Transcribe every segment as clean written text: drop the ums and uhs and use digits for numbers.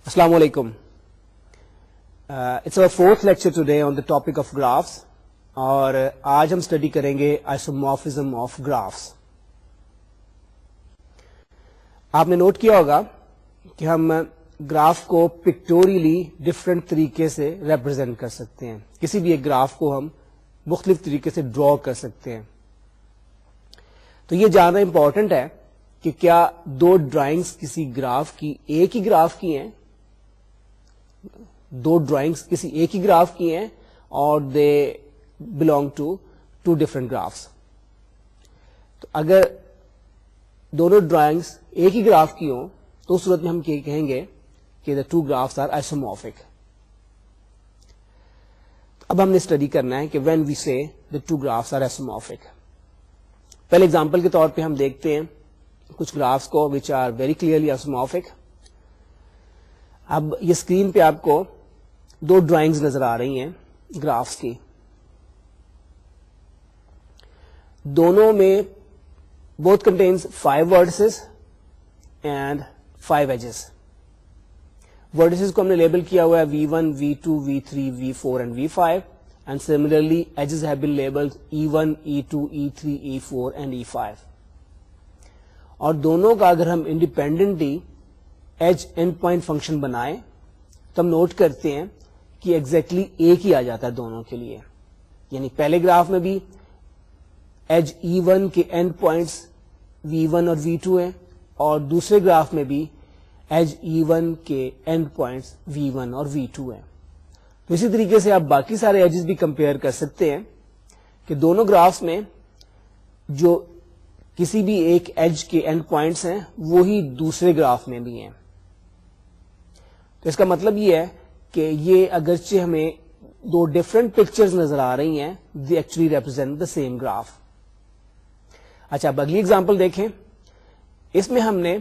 Assalamu alaikum. It's our fourth lecture today on the topic of graphs اور آج ہم study کریں گے آئسومورفزم آف گرافس. آپ نے نوٹ کیا ہوگا کہ ہم گراف کو پکٹوریلی ڈفرینٹ طریقے سے ریپرزینٹ کر سکتے ہیں. کسی بھی ایک گراف کو ہم مختلف طریقے سے ڈرا کر سکتے ہیں. تو یہ جاننا امپورٹنٹ ہے کہ کیا دو ڈرائنگس کسی گراف کی ایک ہی گراف کی ہیں, دو ڈرائنگس کسی ایک ہی گراف کی ہیں اور دے belong to two different graphs. تو اگر دونوں ڈرائنگس ایک ہی گراف کی ہوں تو اس صورت میں ہم کہیں گے کہ the two graphs are isomorphic. اب ہم نے اسٹڈی کرنا ہے کہ when we say the two graphs are isomorphic. پہلے اگزامپل کے طور پہ ہم دیکھتے ہیں کچھ گرافس کو which are very clearly isomorphic. اب یہ اسکرین پہ آپ کو دو ڈرائنگز نظر آ رہی ہیں گرافس کی. دونوں میں both contains 5 vertices and 5 edges. Vertices کو ہم نے لیبل کیا ہوا ہے V1, V2, V3, V4 and V5 and similarly edges have been labeled E1, E2, E3, E4 and E5. اور دونوں کا اگر ہم independently edge end point function بنائیں تو ہم نوٹ کرتے ہیں کہ ایگزیکٹلی ایک ہی آ جاتا ہے دونوں کے لیے. یعنی پہلے گراف میں بھی ایج E1 کے اینڈ پوائنٹس V1 اور V2 ہیں اور دوسرے گراف میں بھی ایج E1 کے اینڈ پوائنٹس V1 اور V2 ہیں. تو اسی طریقے سے آپ باقی سارے ایجز بھی کمپیئر کر سکتے ہیں کہ دونوں گرافس میں جو کسی بھی ایک ایج کے اینڈ پوائنٹس ہیں وہی دوسرے گراف میں بھی ہیں. تو اس کا مطلب یہ ہے کہ یہ اگرچہ ہمیں دو ڈفرنٹ پکچرز نظر آ رہی ہیں they actually represent the same graph. اچھا اب اگلی اگزامپل دیکھیں. اس میں ہم نے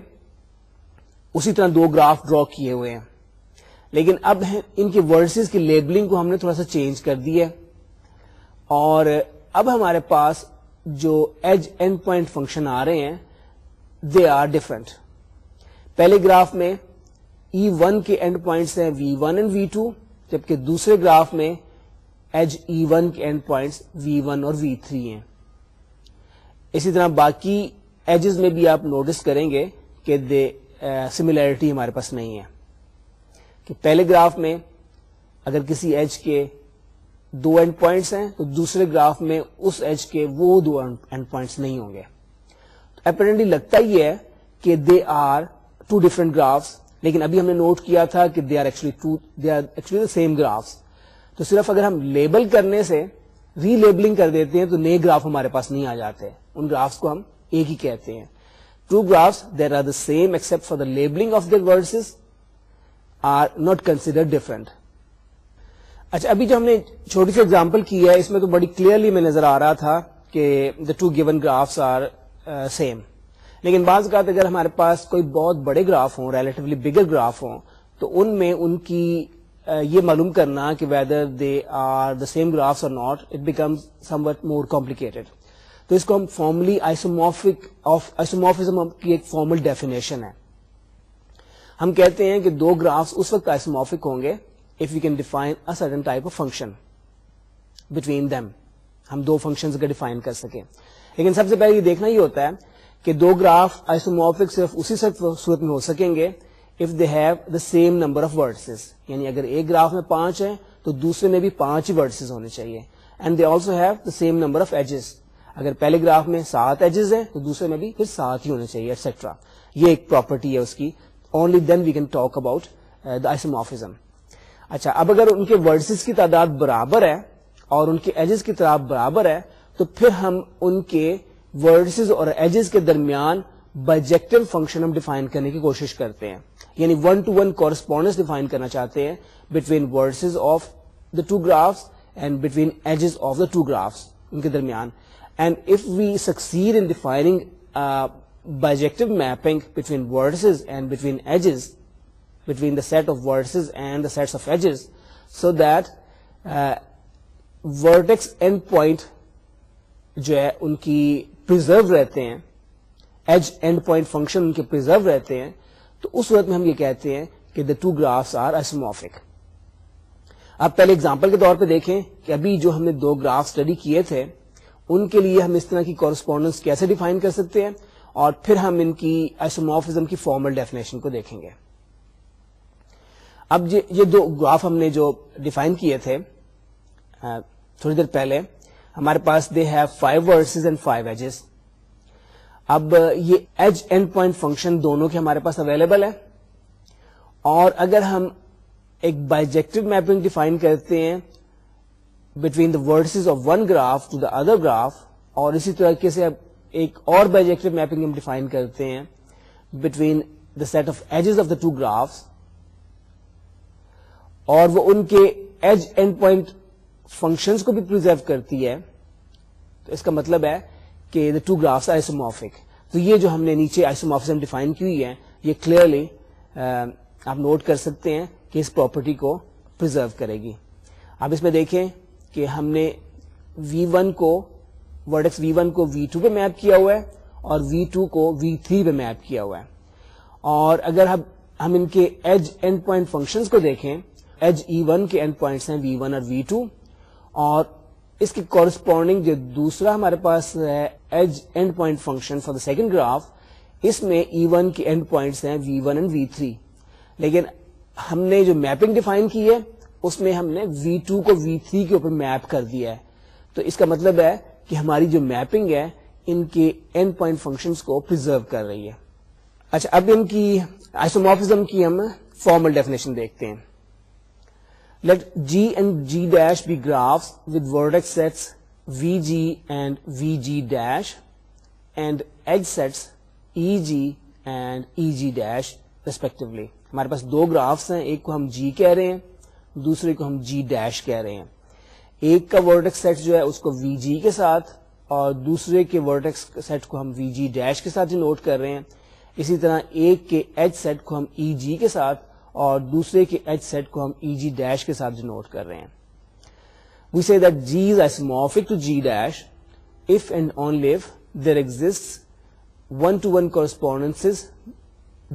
اسی طرح دو گراف ڈرا کیے ہوئے ہیں لیکن اب ان کے ورڈسز کی لیبلنگ کو ہم نے تھوڑا سا چینج کر دی ہے اور اب ہمارے پاس جو ایج اینڈ پوائنٹ فنکشن آ رہے ہیں دے آر ڈفرنٹ. پہلے گراف میں E1 کے اینڈ پوائنٹس ہیں V1 اینڈ V2 جبکہ دوسرے گراف میں ایج E1 کے اینڈ پوائنٹس V1 اور V3 ہیں. اسی طرح باقی ایجز میں بھی آپ نوٹس کریں گے کہ سملیرٹی ہمارے پاس نہیں ہے کہ پہلے گراف میں اگر کسی ایج کے دو اینڈ پوائنٹس ہیں تو دوسرے گراف میں اس ایج کے وہ دو اینڈ پوائنٹس نہیں ہوں گے. تو اپیرنٹلی لگتا ہی ہے کہ they are two different graphs لیکن ابھی ہم نے نوٹ کیا تھا کہ they are actually same graphs. تو صرف اگر ہم لیبل کرنے سے ری لیبلنگ کر دیتے ہیں تو نئے گراف ہمارے پاس نہیں آ جاتے. ان گرافس کو ہم ایک ہی کہتے ہیں. Two graphs that are the same except for the labeling of their vertices are not considered different. اچھا ابھی جو ہم نے چھوٹی سی ایگزامپل کی ہے اس میں تو بڑی کلیئرلی میں نظر آ رہا تھا کہ the two given graphs are same. لیکن بعض اوقات اگر ہمارے پاس کوئی بہت بڑے گراف ہوں ریلیٹیولی بگر گراف ہوں تو ان میں ان کی یہ معلوم کرنا کہ whether they are the same graphs or not it becomes somewhat more complicated. تو اس کو ہم فارملی آئسومورفزم کی ایک فارمل ڈیفینیشن ہے. ہم کہتے ہیں کہ دو گرافس اس وقت آئسومورفک ہوں گے if we can define a certain type of function between them. ہم دو فنکشنز کا ڈیفائن کر سکیں. لیکن سب سے پہلے یہ دیکھنا ہی ہوتا ہے کہ دو گراف آئسومورفک صرف اسی صورت میں ہو سکیں گے if they have the same number of vertices. یعنی اگر ایک گراف میں 5 ہیں تو دوسرے میں بھی 5 ہی vertices ہونے چاہیے and they also have the same number of edges. اگر پہلے گراف میں 7 ایجز ہیں تو دوسرے میں بھی پھر 7 ہی ہونے چاہیے ایٹسٹرا. یہ ایک پراپرٹی ہے اس کی. only then we can talk about the isomorphism. اچھا اب اگر ان کے ورڈسز کی تعداد برابر ہے اور ان کے ایجز کی تعداد برابر ہے تو پھر ہم ان کے ورڈسز اور ایجز کے درمیان بائجیکٹیو فنکشن ہم ڈیفائن کرنے کی کوشش کرتے ہیں. یعنی 1-to-1 کورسپونڈنس ڈیفائن کرنا چاہتے ہیں between vertices of the two graphs and between edges of the two graphs ان کے درمیان. And if we succeed in defining bijective mapping between vertices and between edges between the set of vertices and the sets of edges so that vertex end point جو ہے ان کی preserve رہتے ہیں edge end point function ان کے preserve رہتے ہیں تو اس صورت میں ہم یہ کہتے ہیں کہ the two graphs are isomorphic. اب پہلے اگزامپل کے طور پہ دیکھیں کہ ابھی جو ہم نے دو گراف اسٹڈی کیے تھے ان کے لیے ہم اس طرح کی کورسپونڈنس کیسے ڈیفائن کر سکتے ہیں, اور پھر ہم ان کی آئسومورفزم کی فارمل ڈیفینیشن کو دیکھیں گے. اب یہ دو گراف ہم نے جو ڈیفائن کیے تھے تھوڑی دیر پہلے, ہمارے پاس they have 5 vertices and 5 edges. اب یہ ایج اینڈ پوائنٹ فنکشن دونوں کے ہمارے پاس اویلیبل ہے, اور اگر ہم ایک بائیجیکٹو میپنگ ڈیفائن کرتے ہیں between the vertices of one graph to the other graph, اور اسی طریقے سے اب ایک اور بائیجیکٹو میپنگ ہم ڈیفائن کرتے ہیں between the set of edges of the two graphs, اور وہ ان کے ایج اینڈ پوائنٹ فنکشنز کو بھی پرزرو کرتی ہے, تو اس کا مطلب ہے کہ the two graphs are isomorphic. تو یہ جو ہم نے نیچے آئسومورفزم ڈیفائن کی ہوئی ہے یہ کلیئرلی آپ نوٹ کر سکتے ہیں کہ اس پراپرٹی کو پرزرو کرے گی. اب اس میں دیکھیں کہ ہم نے V1 کو ورڈیکس V1 کو V2 پہ میپ کیا ہوا ہے اور V2 کو V3 پہ میپ کیا ہوا ہے, اور اگر ہم ان کے ایج اینڈ پوائنٹ فنکشنز کو دیکھیں, ایج E1 کے اینڈ پوائنٹس ہیں V1 اور V2, اور اس کے کورسپونڈنگ جو دوسرا ہمارے پاس ہے edge end point function for the second graph, اس میں E1 کے اینڈ پوائنٹس ہیں V1 اینڈ V3. لیکن ہم نے جو میپنگ ڈیفائن کی ہے اس میں ہم نے V2 کو V3 کے اوپر میپ کر دیا ہے, تو اس کا مطلب ہے کہ ہماری جو میپنگ ہے ان کے اینڈ پوائنٹ فنکشنز کو پرزرو کر رہی ہے. اچھا, اب ان کی آئسومورفزم کی ہم فارمل ڈیفینیشن دیکھتے ہیں. Let G and G dash be graphs with vertex sets VG and VG dash and edge sets EG and EG dash respectively. ہمارے پاس دو گرافس ہیں, ایک کو ہم G کہہ رہے ہیں, دوسرے کو ہم G dash کہہ رہے ہیں. ایک کا vertex set جو ہے اس کو VG کے ساتھ, اور دوسرے کے vertex set کو ہم VG dash کے ساتھ نوٹ کر رہے ہیں. اسی طرح ایک کے ایج سیٹ کو ہم EG کے ساتھ اور دوسرے کے ایج سیٹ کو ہم EG dash کے ساتھ ڈینوٹ کر رہے ہیں. We say that G is isomorphic to G dash if and only if there exists one-to-one correspondences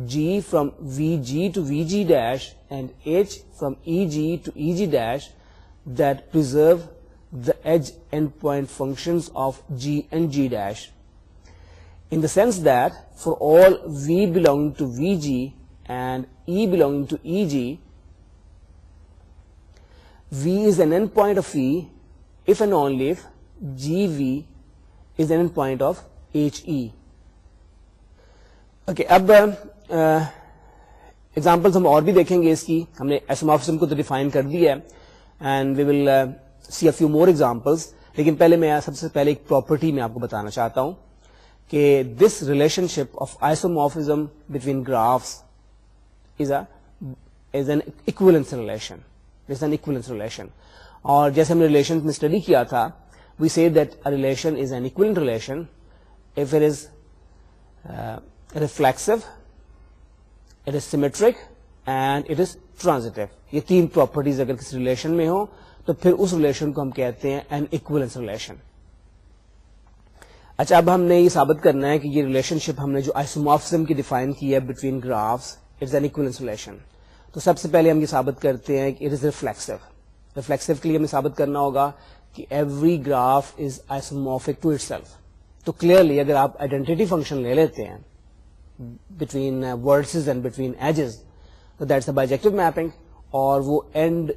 G from VG to VG dash and H from EG to EG dash that preserve the edge endpoint functions of G and G dash, in the sense that for all V belonging to VG and E belonging to EG, V is an endpoint of E if and only if GV is an endpoint of HE. Okay, اب examples ہم اور بھی دیکھیں گے اس کی. ہم نے آئسومورفزم کو تو ڈیفائن کر دیا ہے and we will see a few more examples, لیکن پہلے میں سب سے پہلے ایک پراپرٹی میں آپ کو بتانا چاہتا ہوں کہ this relationship of isomorphism between graphs is an equivalence relation. It's an equivalence relation. اور جیسے ہم نے ریلیشن میں اسٹڈی کیا تھا, we say that a relation is an equivalent relation if it is reflexive, it is symmetric and it is transitive. یہ تین properties اگر کسی ریلیشن میں ہوں تو پھر اس ریلیشن کو ہم کہتے ہیں an equivalence relation. اچھا, اب ہم نے یہ ثابت کرنا ہے کہ یہ ریلیشن شپ ہم نے جو آئسومورفزم کی ڈیفائن کی ہے between graphs, it's an equivalence relation. تو سب سے پہلے ہم یہ ثابت کرتے ہیں کہ اٹ از ریفلیکسو. ریفلیکسو کے لیے ہمیں ثابت کرنا ہوگا کہ every graph is isomorphic to itself. تو کلیئرلی اگر آپ آئیڈینٹی فنکشن لے لیتے ہیں between vertices and between edges, تو دیٹس اے بائیجیکٹو میپنگ, اور وہ اینڈ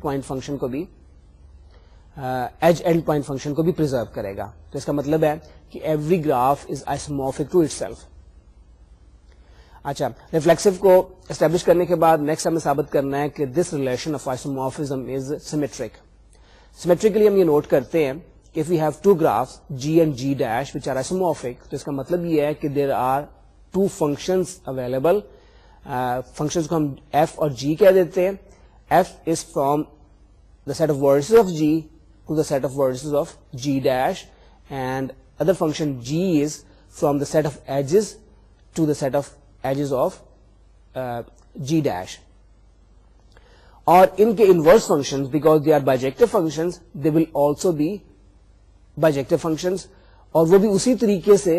پوائنٹ فنکشن کو بھی ایج اینڈ پوائنٹ فنکشن کو بھی پرزرو کرے گا. تو اس کا مطلب ہے کہ every graph is isomorphic to itself. اچھا, ریفلیکسو کو اسٹیبلش کرنے کے بعد نیکسٹ ہمیں ثابت کرنا ہے کہ this relation of isomorphism is symmetric. Symmetrically ہم یہ نوٹ کرتے ہیں کہ if we have two graphs G and G dash which are isomorphic, تو اس کا مطلب یہ ہے کہ there are two functions available. functions کو ہم F اور G کہہ دیتے ہیں. F is from the set of vertices of G to the set of vertices of G dash, and other function G is from the set of edges to the set of edges of G dash. اور ان کے inverse functions, because they are bijective functions, they will also be bijective functions, اور وہ بھی اسی طریقے سے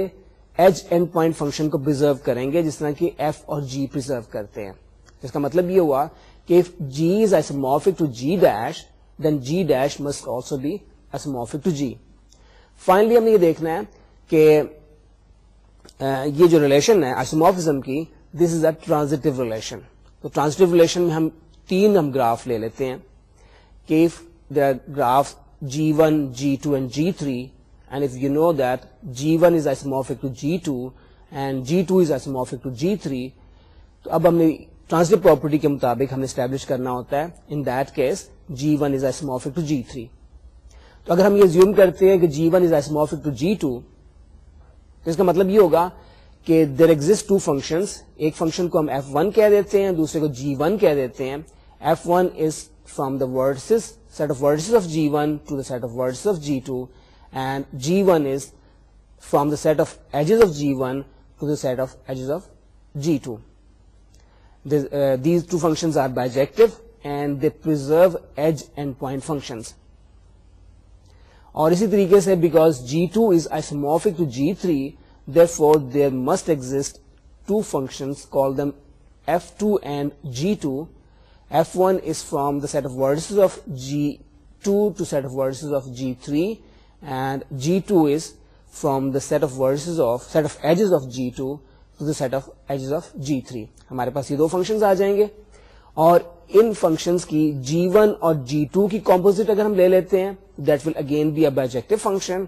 edge end point function کو پرزرو کریں گے جس طرح کہ ایف اور جی پرزرو کرتے ہیں. اس کا مطلب یہ ہوا کہ if G is isomorphic to G dash then G dash must also be isomorphic to G. Finally ہم نے یہ دیکھنا ہے کہ یہ جو ریلیشن ہے آئسومورفزم کی, دس از اے ٹرانزٹیو ریلیشن. تو ٹرانزٹیو ریلیشن میں ہم تین گراف لے لیتے ہیں کہ if there are graphs G1, G2 and G3 and if you know that G1 is isomorphic to G2 and G2 is isomorphic to G3, تو اب ہم نے ٹرانزٹیو پراپرٹی کے مطابق ہم نے اسٹیبلش کرنا ہوتا ہے in that case G1 is isomorphic to G3. تو اگر ہم یہ زیوم کرتے ہیں کہ G1 is isomorphic to G2, تو اس کا مطلب یہ ہوگا کہ دیر ایگزٹ ٹو فنکشنز, ایک فنکشن کو ہم F1 کہہ دیتے ہیں, دوسرے کو G1 کہہ دیتے ہیں. F1 is from the vertices, set of vertices of G1 to the set of vertices of G2, and G1 is from the set of edges of G1 to the set of edges of G2. These two functions are bijective and they preserve edge and point functions. اور اسی طریقے سے because G2 is isomorphic to G3, therefore there must exist two functions, call them F2 and G2. F1 is from the set of vertices of G2 to set of vertices of G3, and G2 is from the set of edges of G2 to the set of edges of G3. ہمارے پاس یہ دو functions آ جائیں گے, اور ان functions کی G1 اور G2 کی composite اگر ہم لے لیتے ہیں that will again be a bijective function,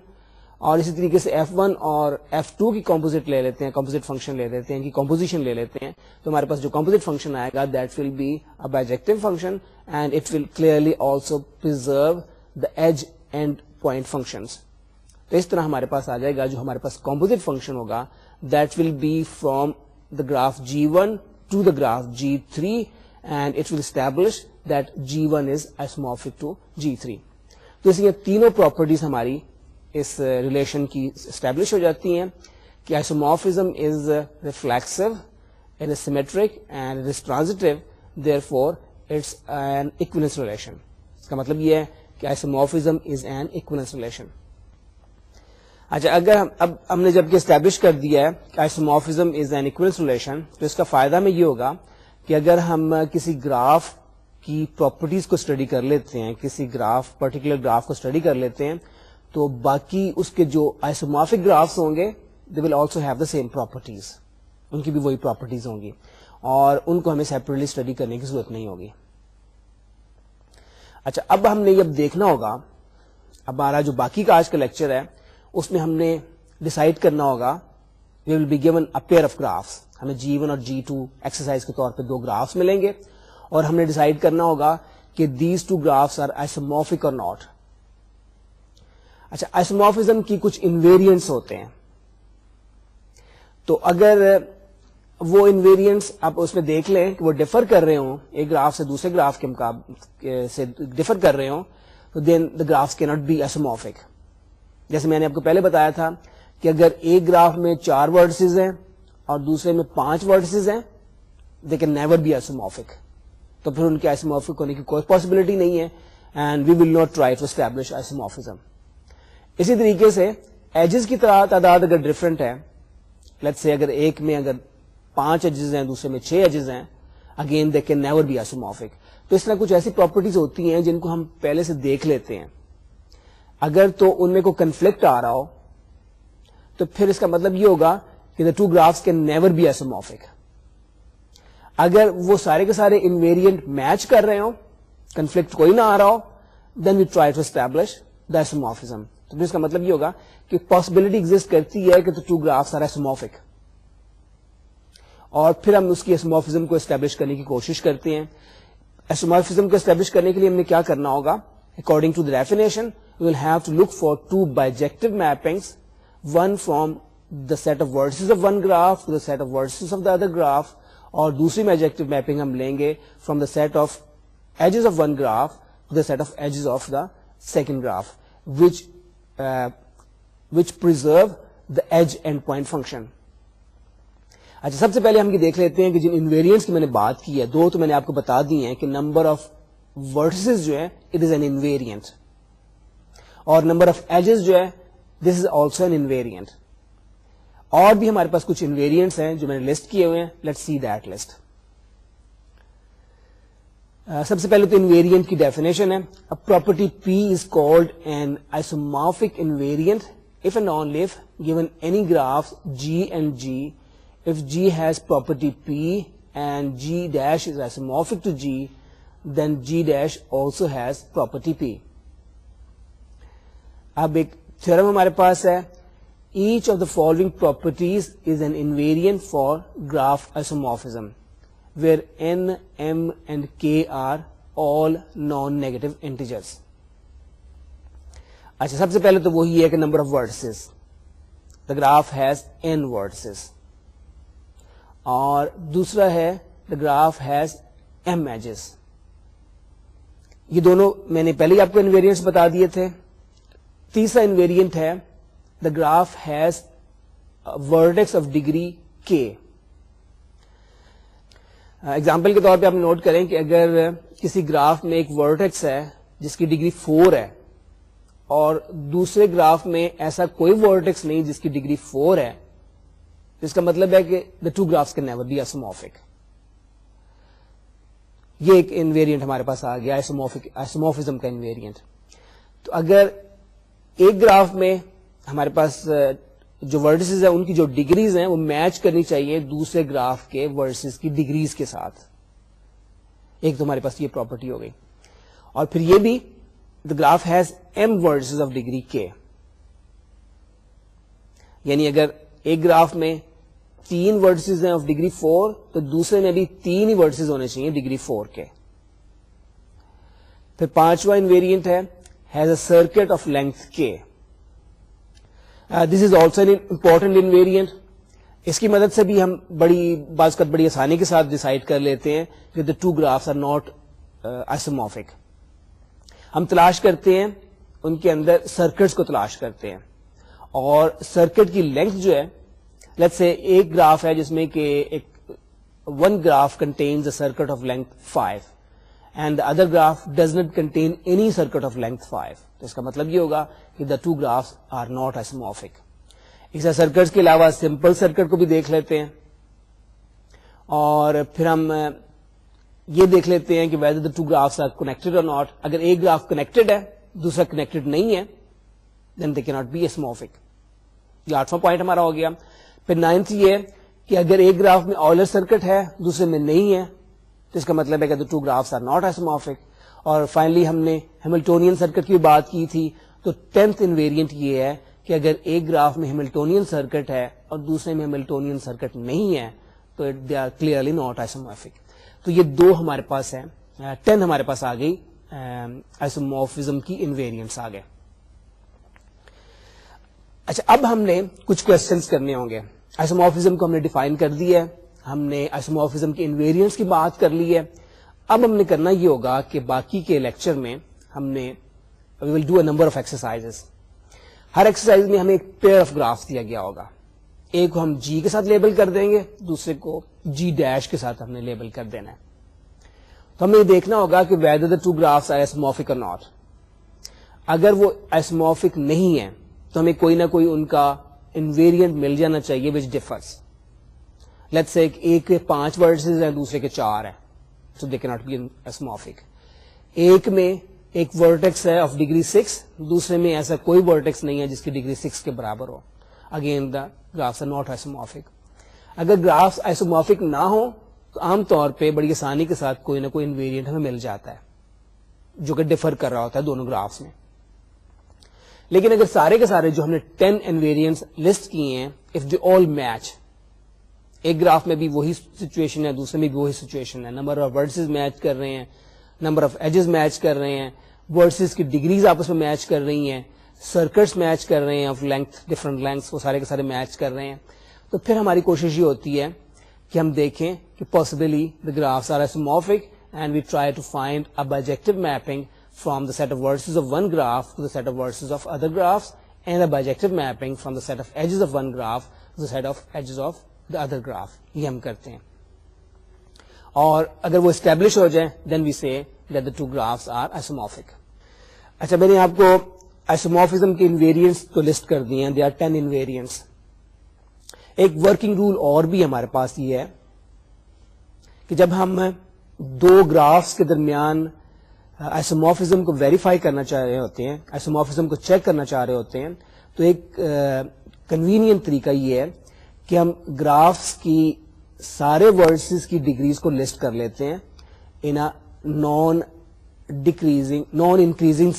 اور اسی طریقے سے F1 اور F2 کی کمپوزٹ لے لیتے ہیں, کمپوزٹ فنکشن لے لیتے ہیں, کی کمپوزیشن لے لیتے ہیں, تو ہمارے پاس جو کمپوزٹ فنکشن آئے گا that will be a bijective function and it will clearly also preserve the edge end point functions. تو اس طرح ہمارے پاس آ جائے گا جو ہمارے پاس کمپوزٹ فنکشن ہوگا that will be from the graph G1 to the graph G3 and it will establish that G1 is isomorphic to G3. تو اس لیے تینوں پراپرٹیز ہماری اس ریلیشن کی اسٹیبلش ہو جاتی ہیں کہ isomorphism is reflexive, it is symmetric and it is transitive, therefore it's an equivalence relation. اس کا مطلب یہ ہے کہ آئسومورفزم is an equivalence relation. اچھا, اگر اب ہم نے جب کہ اسٹیبلش کر دیا ہے کہ آئسومورفزم از این ایکویولنس ریلیشن, تو اس کا فائدہ میں یہ ہوگا کہ اگر ہم کسی گراف کی پراپرٹیز کو اسٹڈی کر لیتے ہیں, کسی پرٹیکولر گراف کو اسٹڈی کر لیتے ہیں, تو باقی اس کے جو آئسومورفک گرافس ہوں گے they will also have the same properties, ان کی بھی وہی پراپرٹیز ہوں گی اور ان کو ہمیں سیپریٹلی اسٹڈی کرنے کی ضرورت نہیں ہوگی. اچھا, اب ہم نے یہ دیکھنا ہوگا, اب ہمارا جو باقی کا آج کا لیکچر ہے اس میں ہم نے ڈیسائیڈ کرنا ہوگا, we will be given a pair of graphs, ہمیں G1 اور G2 ایکسرسائز کے طور پہ دو گرافس ملیں گے اور ہم نے ڈیسائیڈ کرنا ہوگا کہ these two graphs are isomorphic اور ناٹ. اچھا, آئسومورفزم کی کچھ انویریئنٹس ہوتے ہیں, تو اگر وہ انویریئنٹس آپ اس میں دیکھ لیں کہ وہ ڈفر کر رہے ہوں, ایک گراف سے دوسرے گراف کے مقابلے سے ڈفر کر رہے ہوں, تو دین دا گرافس کی ناٹ بی آئسومورفک. جیسے میں نے آپ کو پہلے بتایا تھا کہ اگر ایک گراف میں 4 ورٹسز ہیں اور دوسرے میں 5 ورٹسز ہیں, دے کین نیور بی آئسومورفک, تو پھر ان کے آئسومورفک ہونے کی کوئی پاسبلٹی نہیں ہے, and we will not try to establish isomorphism. اسی طریقے سے ایجز کی تعداد اگر ڈفرنٹ ہے, لیٹس سے اگر ایک میں اگر 5 ایجز ہیں, دوسرے میں 6 ایجز ہیں, again they can never be isomorphic. تو اس طرح کچھ ایسی پراپرٹیز ہوتی ہیں جن کو ہم پہلے سے دیکھ لیتے ہیں, اگر تو ان میں کوئی کنفلکٹ آ رہا ہو تو پھر اس کا مطلب یہ ہوگا کہ the two graphs can never be isomorphic. اگر وہ سارے کے سارے انویریئنٹ میچ کر رہے ہوں, کنفلکٹ کوئی نہ آ رہا ہو, then we try to establish the isomorphism. تو پھر اس کا مطلب یہ ہوگا کہ پاسبلٹی ایگزسٹ کرتی ہے کہ the two graphs are isomorphic, اور پھر ہم اس کی isomorphism کو اسٹیبلش کرنے کی کوشش کرتے ہیں. isomorphism کو اسٹیبلش کرنے کے لیے ہم نے کیا کرنا ہوگا, according to the definition we will have to look for 2 bijective mappings, one from the set of vertices of one graph to the set of vertices of the other graph, اور دوسری bijective mapping ہم لیں گے from the set of edges of one graph to the set of edges of the second graph, which preserve the edge and point function. اچھا, سب سے پہلے ہم یہ دیکھ لیتے ہیں کہ جن انویریئنٹس کی میں نے بات کی ہے, 2 تو میں نے آپ کو بتا دی ہیں کہ نمبر آف vertices جو ہے it is an invariant, اور نمبر آف ایجز جو ہے دس از آلسو این انویریئنٹ. اور بھی ہمارے پاس کچھ انویریئنٹس ہیں جو میں نے لسٹ کیے ہوئے ہیں, لیٹس سی دیٹ لسٹ. سب سے پہلے تو انویرینٹ کی ڈیفینیشن ہے. Property P is called an isomorphic invariant if and only if given any graphs G and G, if G has property P and G dash is isomorphic to G, then G dash also has property P. اب ایک theorem ہمارے پاس ہے, each of the following properties is an invariant for graph isomorphism where n, m and k are all non-negative integers. اچھا, سب سے پہلے تو وہی ہے کہ number of vertices, the graph has n vertices, اور دوسرا ہے the graph has m edges. یہ دونوں میں نے پہلے ہی آپ کو انویریئنٹس بتا دیے تھے. تیسرا انویریئنٹ ہے the graph has vertex of degree k. Example کے طور پہ آپ نوٹ کریں کہ اگر کسی گراف میں ایک ورٹیکس ہے جس کی ڈگری 4 ہے اور دوسرے گراف میں ایسا کوئی ورٹیکس نہیں جس کی ڈگری 4 ہے, جس کا مطلب ہے کہ the two graphs can never be isomorphic. یہ ایک انویرینٹ ہمارے پاس آ گیا, آئسومورفزم کا انویرینٹ. تو اگر ایک گراف میں ہمارے پاس جو ورڈسز ہیں ان کی جو ڈگریز ہیں وہ میچ کرنی چاہیے دوسرے گراف کے ورڈسز کی ڈگریز کے ساتھ, ایک تو ہمارے پاس یہ پراپرٹی ہو گئی. اور پھر یہ بھی the graph has m vertices of degree k. یعنی اگر ایک گراف میں 3 vertices ہیں of degree 4 تو دوسرے میں بھی 3 ہی vertices ہونے چاہیے degree 4 کے. پھر پانچواں انویرینٹ ہے has a circuit of length k. This is also an important invariant. اس کی مدد سے بھی ہم بعض اوقات بڑی آسانی کے ساتھ ڈیسائیڈ کر لیتے ہیں کہ the two graphs are not isomorphic. ہم تلاش کرتے ہیں ان کے اندر سرکٹس کو تلاش کرتے ہیں, اور سرکٹ کی لینتھ جو ہے, لیٹس سے ایک گراف ہے جس میں کہ ایک one graph contains a circuit of length 5 and the other graph does not contain any circuit of length 5. تو اس کا مطلب یہ ہوگا کہ the two graphs are not isomorphic. اس طرح سرکٹس کے علاوہ سمپل سرکٹ کو بھی دیکھ لیتے ہیں, اور پھر ہم یہ دیکھ لیتے ہیں کہ whether the two graphs are connected or not. اگر ایک گراف کنیکٹڈ ہے دوسرا کنیکٹڈ نہیں ہے then they cannot be isomorphic. یہ 8واں پوائنٹ ہمارا ہو گیا. پھر 9th یہ کہ اگر ایک گراف میں آلر سرکٹ ہے دوسرے میں نہیں ہے تو اس کا مطلب ہے کہ the two graphs are not isomorphic. اور فائنلی ہم نے ہیملٹونین سرکٹ کی بات کی تھی, تو 10th انویرینٹ یہ ہے کہ اگر ایک گراف میں ہیملٹونین سرکٹ ہے اور دوسرے میں ہیملٹونین سرکٹ نہیں ہے تو they are clearly not isomorphic. تو یہ 2 ہمارے پاس ہیں, 10 ہمارے پاس آ گئی آئسومورفزم کی انویرینٹس آ گئے. اچھا, اب ہم نے کچھ کوشچنس کرنے ہوں گے. آئسومورفزم کو ہم نے ڈیفائن کر دی ہے, ہم نے آئسومورفزم کی انویرینٹس کی بات کر لی ہے. اب ہم نے کرنا یہ ہوگا کہ باقی کے لیکچر میں ہم نے we will do a number of exercises. Hare exercise میں ہمیں ایک پیئر آف گرافس دیا گیا ہوگا. ایک کو ہم جی کے ساتھ لیبل کر دیں گے, دوسرے کو جی ڈیش کے ساتھ ہم نے لیبل کر دینا ہے. تو ہمیں یہ دیکھنا ہوگا کہ whether the two graphs are isomorphic or not. اگر وہ isomorphic نہیں ہے تو ہمیں کوئی نہ کوئی ان کا انویرینٹ مل جانا چاہیے which differs. Let's say ایک کے 5 vertices ہیں دوسرے کے 4 ہیں, so they cannot be isomorphic. ایک میں ایک ورٹیکس ہے آف ڈگری 6, دوسرے میں ایسا کوئی ورٹیکس نہیں ہے جس کی ڈگری 6 کے برابر ہو. Again the graphs are not isomorphic. اگر گرافس آئسومورفک نہ ہو تو عام طور پہ بڑی آسانی کے ساتھ کوئی نہ کوئی انویرینٹ ہمیں مل جاتا ہے جو کہ ڈفر کر رہا ہوتا ہے دونوں گرافس میں. لیکن اگر سارے کے سارے جو ہم نے 10 انویرینٹس لسٹ کیے ہیں, اف دے آل میچ, ایک گراف میں بھی وہی سچویشن ہے دوسرے میں بھی وہی سچویشن ہے, نمبر آف ورڈسز میچ کر رہے ہیں, نمبر آف ایجز میچ کر رہے ہیں, ورڈسز کی ڈگریز آپس میں میچ کر رہی ہیں, سرکٹس میچ کر رہے ہیں آف لینتھ, ڈفرنٹ لینتھس, وہ سارے کے سارے میچ کر رہے ہیں, تو پھر ہماری کوشش یہ ہوتی ہے کہ ہم دیکھیں کہ possibly the graphs are isomorphic and we try to find a bijective mapping from the set of vertices of one graph to the set of vertices of other graphs and a bijective mapping from the set of edges of one graph to the set of edges of the other graph. یہ ہم کرتے ہیں, اور اگر وہ establish ہو جائیں then we say that the two graphs are isomorphic. اچھا, میں نے آپ کو آئسومورفزم کے انویرینٹس تو لسٹ کر دی ہیں, دے آر 10 انویرینٹس. ایک ورکنگ رول اور بھی ہمارے پاس یہ ہے کہ جب ہم دو گرافس کے درمیان آئسومورفزم کو ویریفائی کرنا چاہ رہے ہوتے ہیں, آئسومورفزم کو چیک کرنا چاہ رہے ہوتے ہیں, تو ایک کنوینئنٹ طریقہ یہ ہے کہ ہم گرافس کی سارے ورڈسز کی ڈگریز کو لسٹ کر لیتے ہیں ان نان انکریزنگ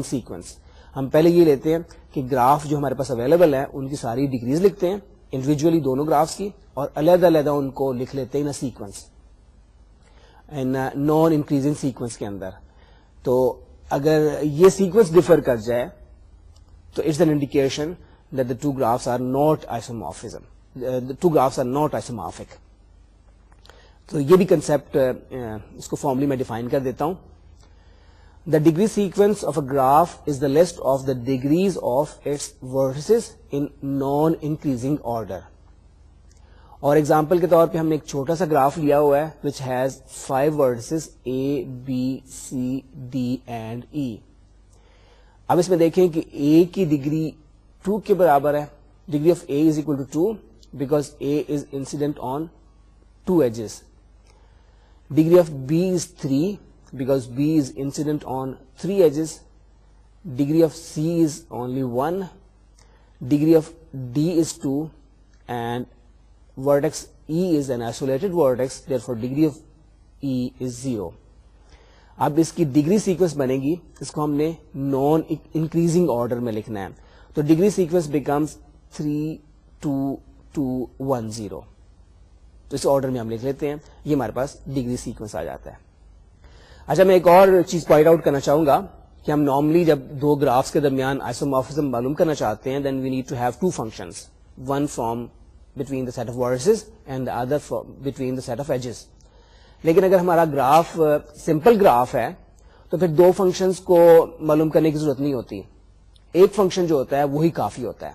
سیکوینس. ہم پہلے یہ لیتے ہیں کہ گراف جو ہمارے پاس اویلیبل ہے ان کی ساری ڈگریز لکھتے ہیں انڈیویجولی دونوں گرافس کی, اور علیحدہ علیحدہ ان کو لکھ لیتے ہیں in sequence, in non increasing sequence کے اندر. تو اگر یہ سیکوینس ڈفر کر جائے تو it's an indication that the two graphs are not isomorphism. The two graphs are not isomorphic. تو یہ بھی کنسپٹ اس کو فارملی میں ڈیفائن کر دیتا ہوں. The degree sequence of a graph is the list of the degrees of its vertices in non-increasing order. اور example کے طور پہ ہم نے ایک چھوٹا سا گراف لیا ہوا ہے which has 5 vertices A, B, C, D and E. اب اس میں دیکھیں کہ A کی ڈگری 2 کے برابر ہے. Degree of A is equal to 2 because A is incident on 2 edges. Degree of B is 3 because B is incident on 3 edges. Degree of C is only 1. Degree of D is 2 and vertex E is an isolated vertex, therefore degree of E is 0. اب اس کی degree sequence بنے گی, اس کو ہم نے non increasing order میں لکھنا ہے. تو ڈگری سیکوینس بیکمس 3 2 2 1 0. تو اس آرڈر میں ہم لکھ لیتے ہیں, یہ ہمارے پاس ڈگری سیکوینس آ جاتا ہے. اچھا, میں ایک اور چیز پوائنٹ آؤٹ کرنا چاہوں گا کہ ہم نارملی جب دو گرافس کے درمیان آئسومورفزم معلوم کرنا چاہتے ہیں then we need to have two functions, one from between the set of vertices and the other between the set of edges. لیکن اگر ہمارا گراف سمپل گراف ہے تو پھر دو فنکشنز کو معلوم کرنے کی ضرورت نہیں ہوتی, ایک فنکشن جو ہوتا ہے وہی کافی ہوتا ہے.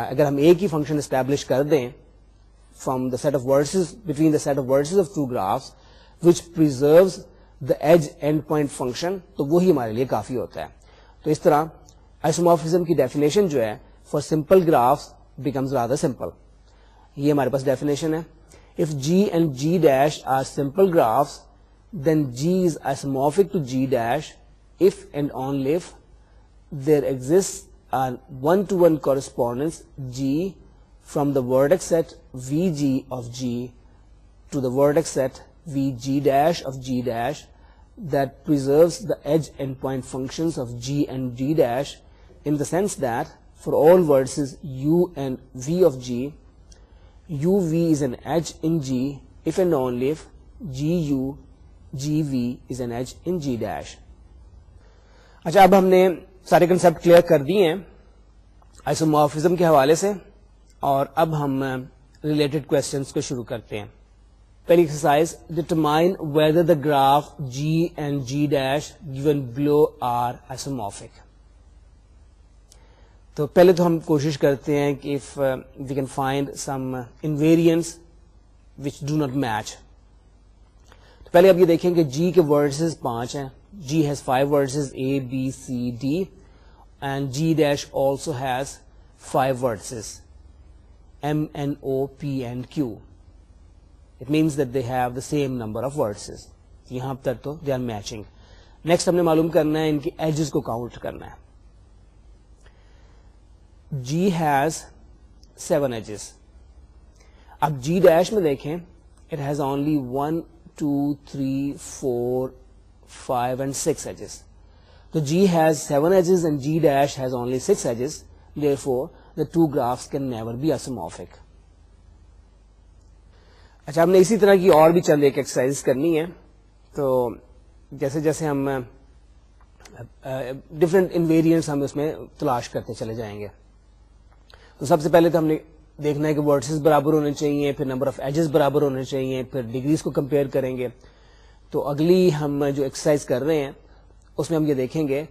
اگر ہم ایک ہی فنکشن اسٹیبلش کر دیں from the set of vertices between the set of vertices of two graphs which preserves the edge endpoint function, تو وہی ہمارے لیے کافی ہوتا ہے. تو اس طرح آئسومورفزم کی ڈیفینیشن جو ہے for simple graphs becomes rather simple. یہ ہمارے پاس ڈیفینیشن ہے. If G and G dash are simple graphs, then G is isomorphic to G dash if and only if there exists a one-to-one correspondence G from the vertex set Vg of G to the vertex set Vg dash of G dash that preserves the edge endpoint functions of G and G dash in the sense that for all vertices U and V of G, UV is an edge in G if and only if GU, GV is an edge in G dash. اچھا, اب ہم نے سارے concept clear کر دیے ہیں آئسومورفزم کے حوالے سے, اور اب ہم ریلیٹڈ کوشچنس کو شروع کرتے ہیں. پہلی exercise, determine whether the graph G and G dash given below are isomorphic. تو پہلے تو ہم کوشش کرتے ہیں کہ if we can find some invariants which do not match. تو پہلے آپ یہ دیکھیں کہ جی کے ورڈسز 5 ہیں. G has 5 vertices A, B, C, D and G dash also has 5 vertices M, N, O, P and Q. It means that they have the same number of vertices. یہاں تک تو they are matching. Next ہم نے معلوم کرنا ہے ان کی edges کو کاؤنٹ کرنا ہے. G has 7 edges. اب G dash میں دیکھیں it has only 1, 2, 3, 4, 5 and 6 edges. So G has 7 edges and G dash has only 6 edges. Therefore, the two graphs can never be isomorphic. اچھا, ہم نے اسی طرح کی اور بھی چند ایک ایکسرسائز کرنی ہے. تو جیسے جیسے ہم ڈفرینٹ انویریئنٹس ہم اس میں تلاش کرتے چلے جائیں گے. تو سب سے پہلے تو ہم نے دیکھنا ہے کہ ورڈسز برابر ہونے چاہیے, پھر نمبر آف ایجز برابر ہونے چاہیے, پھر ڈگریز کو کمپیئر کریں گے. تو اگلی ہم جو ایکسرسائز کر رہے ہیں اس میں ہم یہ دیکھیں گے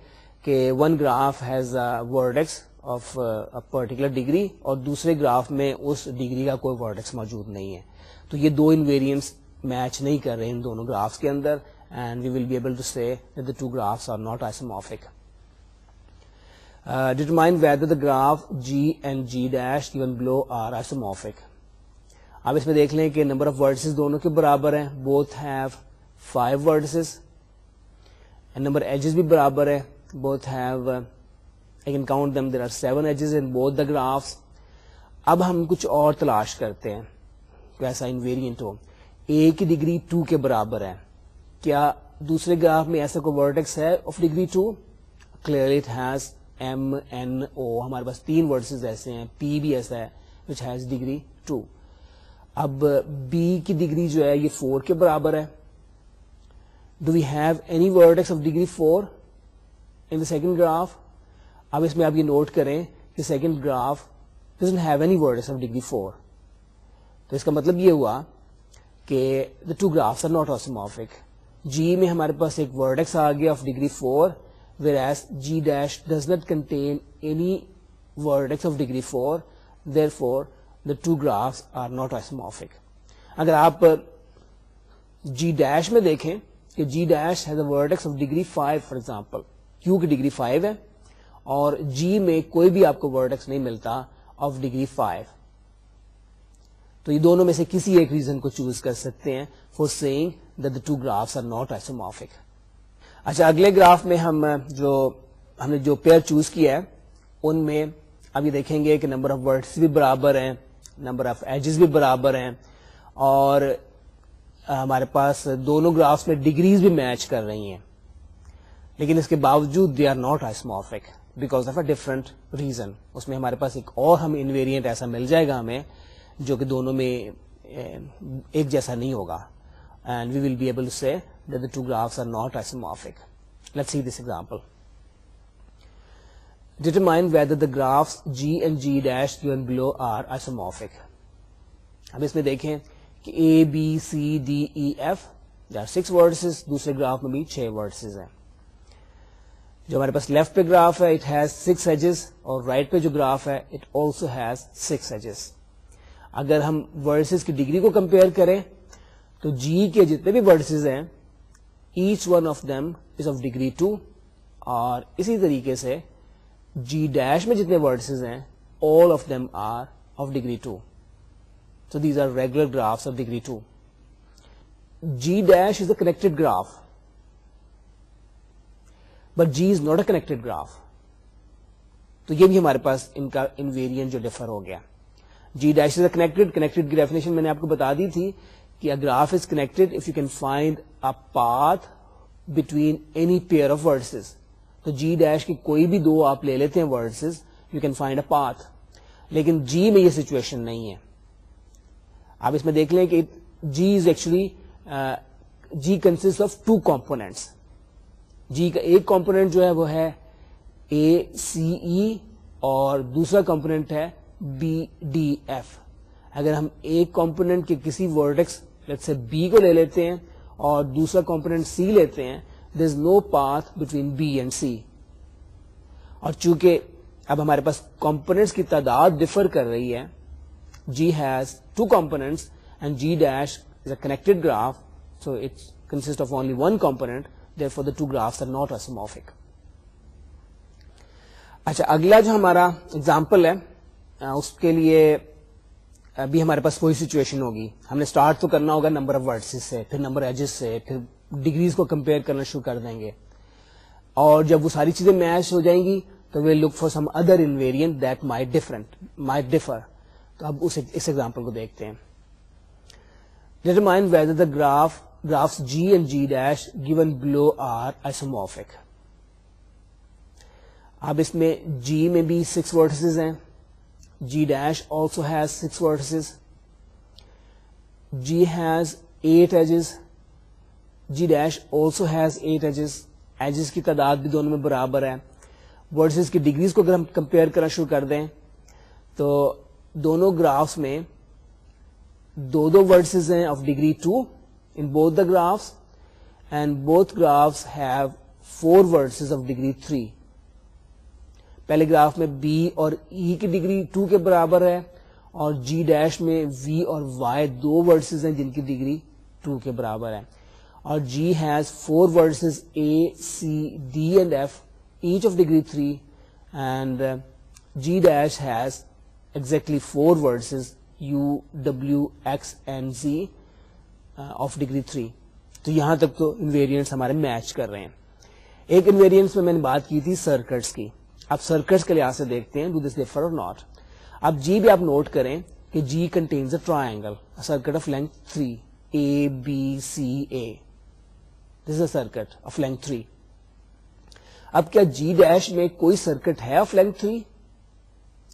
کہ one graph has a vertex of a particular degree اور دوسرے گراف میں اس ڈگری کا کوئی ورڈیکس موجود نہیں ہے. تو یہ دو انویریئنٹس میچ نہیں کر رہے ان دونوں گرافس کے اندر, and we will be able to say that the two graphs are not isomorphic. Determine whether the graph G and G dash given below are isomorphic. اب اس میں دیکھ لیں کہ نمبر آف ورڈسز دونوں کے برابر ہیں, both have 5 vertices, and number edges بھی برابر ہے, both have I can count them, there are 7 edges in both the graphs. اب ہم کچھ اور تلاش کرتے ہیں ایسا انویریئنٹ ہو. A کی ڈگری 2 کے برابر ہے, کیا دوسرے گراف میں ایسا کوئی ورٹیکس ہے of degree 2؟ Clearly it has M N O, ہمارے پاس 3 ورڈسز ایسے ہیں, P بھی ایسا ہے which has ڈگری 2. اب B کی ڈگری جو ہے یہ 4 کے برابر ہے. Do we have any vertex of degree 4 in the second graph? اب اس میں آپ یہ نوٹ کریں کہ second graph doesn't have any vertex of degree 4. تو اس کا مطلب یہ ہوا کہ the two graphs are not isomorphic. G میں ہمارے پاس ایک vertex آ گیا of degree 4, whereas G dash does not contain any vertex of degree 4. Therefore, the two graphs are not isomorphic. اگر آپ G dash میں دیکھیں کہ G dash has a vertex of degree 5 for example, Q کی degree 5 ہے اور G میں کوئی بھی آپ کو vertex نہیں ملتا of degree 5, تو یہ دونوں میں سے کسی ایک ریزن کو چوز کر سکتے ہیں for saying that the two graphs are not isomorphic. اچھا, اگلے گراف میں ہم نے جو پیئر چوز کیا ہے ان میں اب یہ دیکھیں گے کہ نمبر آف ورڈس بھی برابر ہیں, نمبر آف ایجز بھی برابر ہیں, اور ہمارے پاس دونوں گرافس میں ڈگریز بھی میچ کر رہی ہیں, لیکن اس کے باوجود they are not isomorphic because of a different reason. اس میں ہمارے پاس ایک اور ہم انویریئنٹ ایسا مل جائے گا ہمیں جو کہ دونوں میں ایک جیسا نہیں ہوگا, and we will be able to say that the two graphs are not isomorphic. Let's see this example. Determine whether the graphs G and G dash given below are isomorphic. اب اس میں دیکھیں کہ A, B, C, D, E, F, there are 6 vertices, دوسرے graph میں بھی 6 vertices ہیں. جو ہمارے پاس لیفٹ پہ گراف ہے it has 6 edges, اور رائٹ پہ جو گراف ہے it also has 6 edges. اگر ہم vertices کی ڈگری کو کمپیئر کریں تو G کے جتنے بھی vertices ہیں each one of them is of degree 2, اور اسی طریقے سے G dash میں جتنے vertices ہیں all of them are of degree 2. So these are regular graphs of degree 2. G dash is a connected graph, but G is not a connected graph. تو یہ بھی ہمارے پاس ان کا انویریئنٹ جو ڈفر ہو گیا. G dash is a connected کی definition میں نے آپ کو بتا دی تھی کہ a graph is connected if you can find a path between any pair of vertices. تو G dash کی کوئی بھی دو آپ لے لیتے ہیں vertices, you can find a path. لیکن G میں یہ سچویشن نہیں ہے. آپ اس میں دیکھ لیں کہ G is actually G consists of 2 components. G کا ایک کمپوننٹ جو ہے وہ ہے ACE اور دوسرا کمپوننٹ ہے BDF. اگر ہم ایک کمپوننٹ کے کسی ورٹیکس لیٹس سے B کو لے لیتے ہیں اور دوسرا کمپوننٹ C لیتے ہیں, there is no path between B and C. اور چونکہ اب ہمارے پاس کمپوننٹس کی تعداد ڈفر کر رہی ہے, G has 2 components and G dash is a connected graph, so it consists of only one component, therefore the two graphs are not isomorphic. اچھا, اگلا جو ہمارا اگزامپل ہے اس کے لیے ابھی ہمارے پاس کوئی سچویشن ہوگی. ہم نے اسٹارٹ تو کرنا ہوگا نمبر آف ورڈسز سے, پھر نمبر ایجز سے, پھر ڈگریز کو کمپیئر کرنا شروع کر دیں گے, اور جب وہ ساری چیزیں میچ ہو جائیں گی تو we'll look for some other invariant that might differ. تو اب اس ایگزامپل کو دیکھتے ہیں. Determine whether the graphs G and G dash given below are isomorphic. اب اس میں G میں بھی 6 vertices ہیں, G dash also has 6 vertices, G has 8 edges, G dash also has 8 edges. edges کی تعداد بھی دونوں میں برابر ہے. vertices کی ڈگریز کو اگر ہم کمپیئر کرنا شروع کر دیں تو دونوں گرافس میں دو vertices ہیں of degree 2 in both the graphs, and both graphs have 4 vertices of degree 3. پہلے گراف میں B اور E کی ڈگری 2 کے برابر ہے, اور G dash میں V اور Y 2 vertices ہیں جن کی ڈگری 2 کے برابر ہے, اور G has 4 vertices A, C, D and F each of degree 3, and G dash has exactly 4 vertices u, w, x and z of degree 3. تو یہاں تک تو انویریئنٹس ہمارے میچ کر رہے ہیں. ایک انویریئنٹس میں نے بات کی تھی سرکٹس کی. اب سرکٹس کے لحاظ سے دیکھتے ہیں do this differ or not. اب جی بھی آپ نوٹ کریں کہ G contains a triangle circuit of length 3 A B C A. This is a circuit of length 3. اب کیا جی ڈیش میں کوئی سرکٹ ہے of length 3؟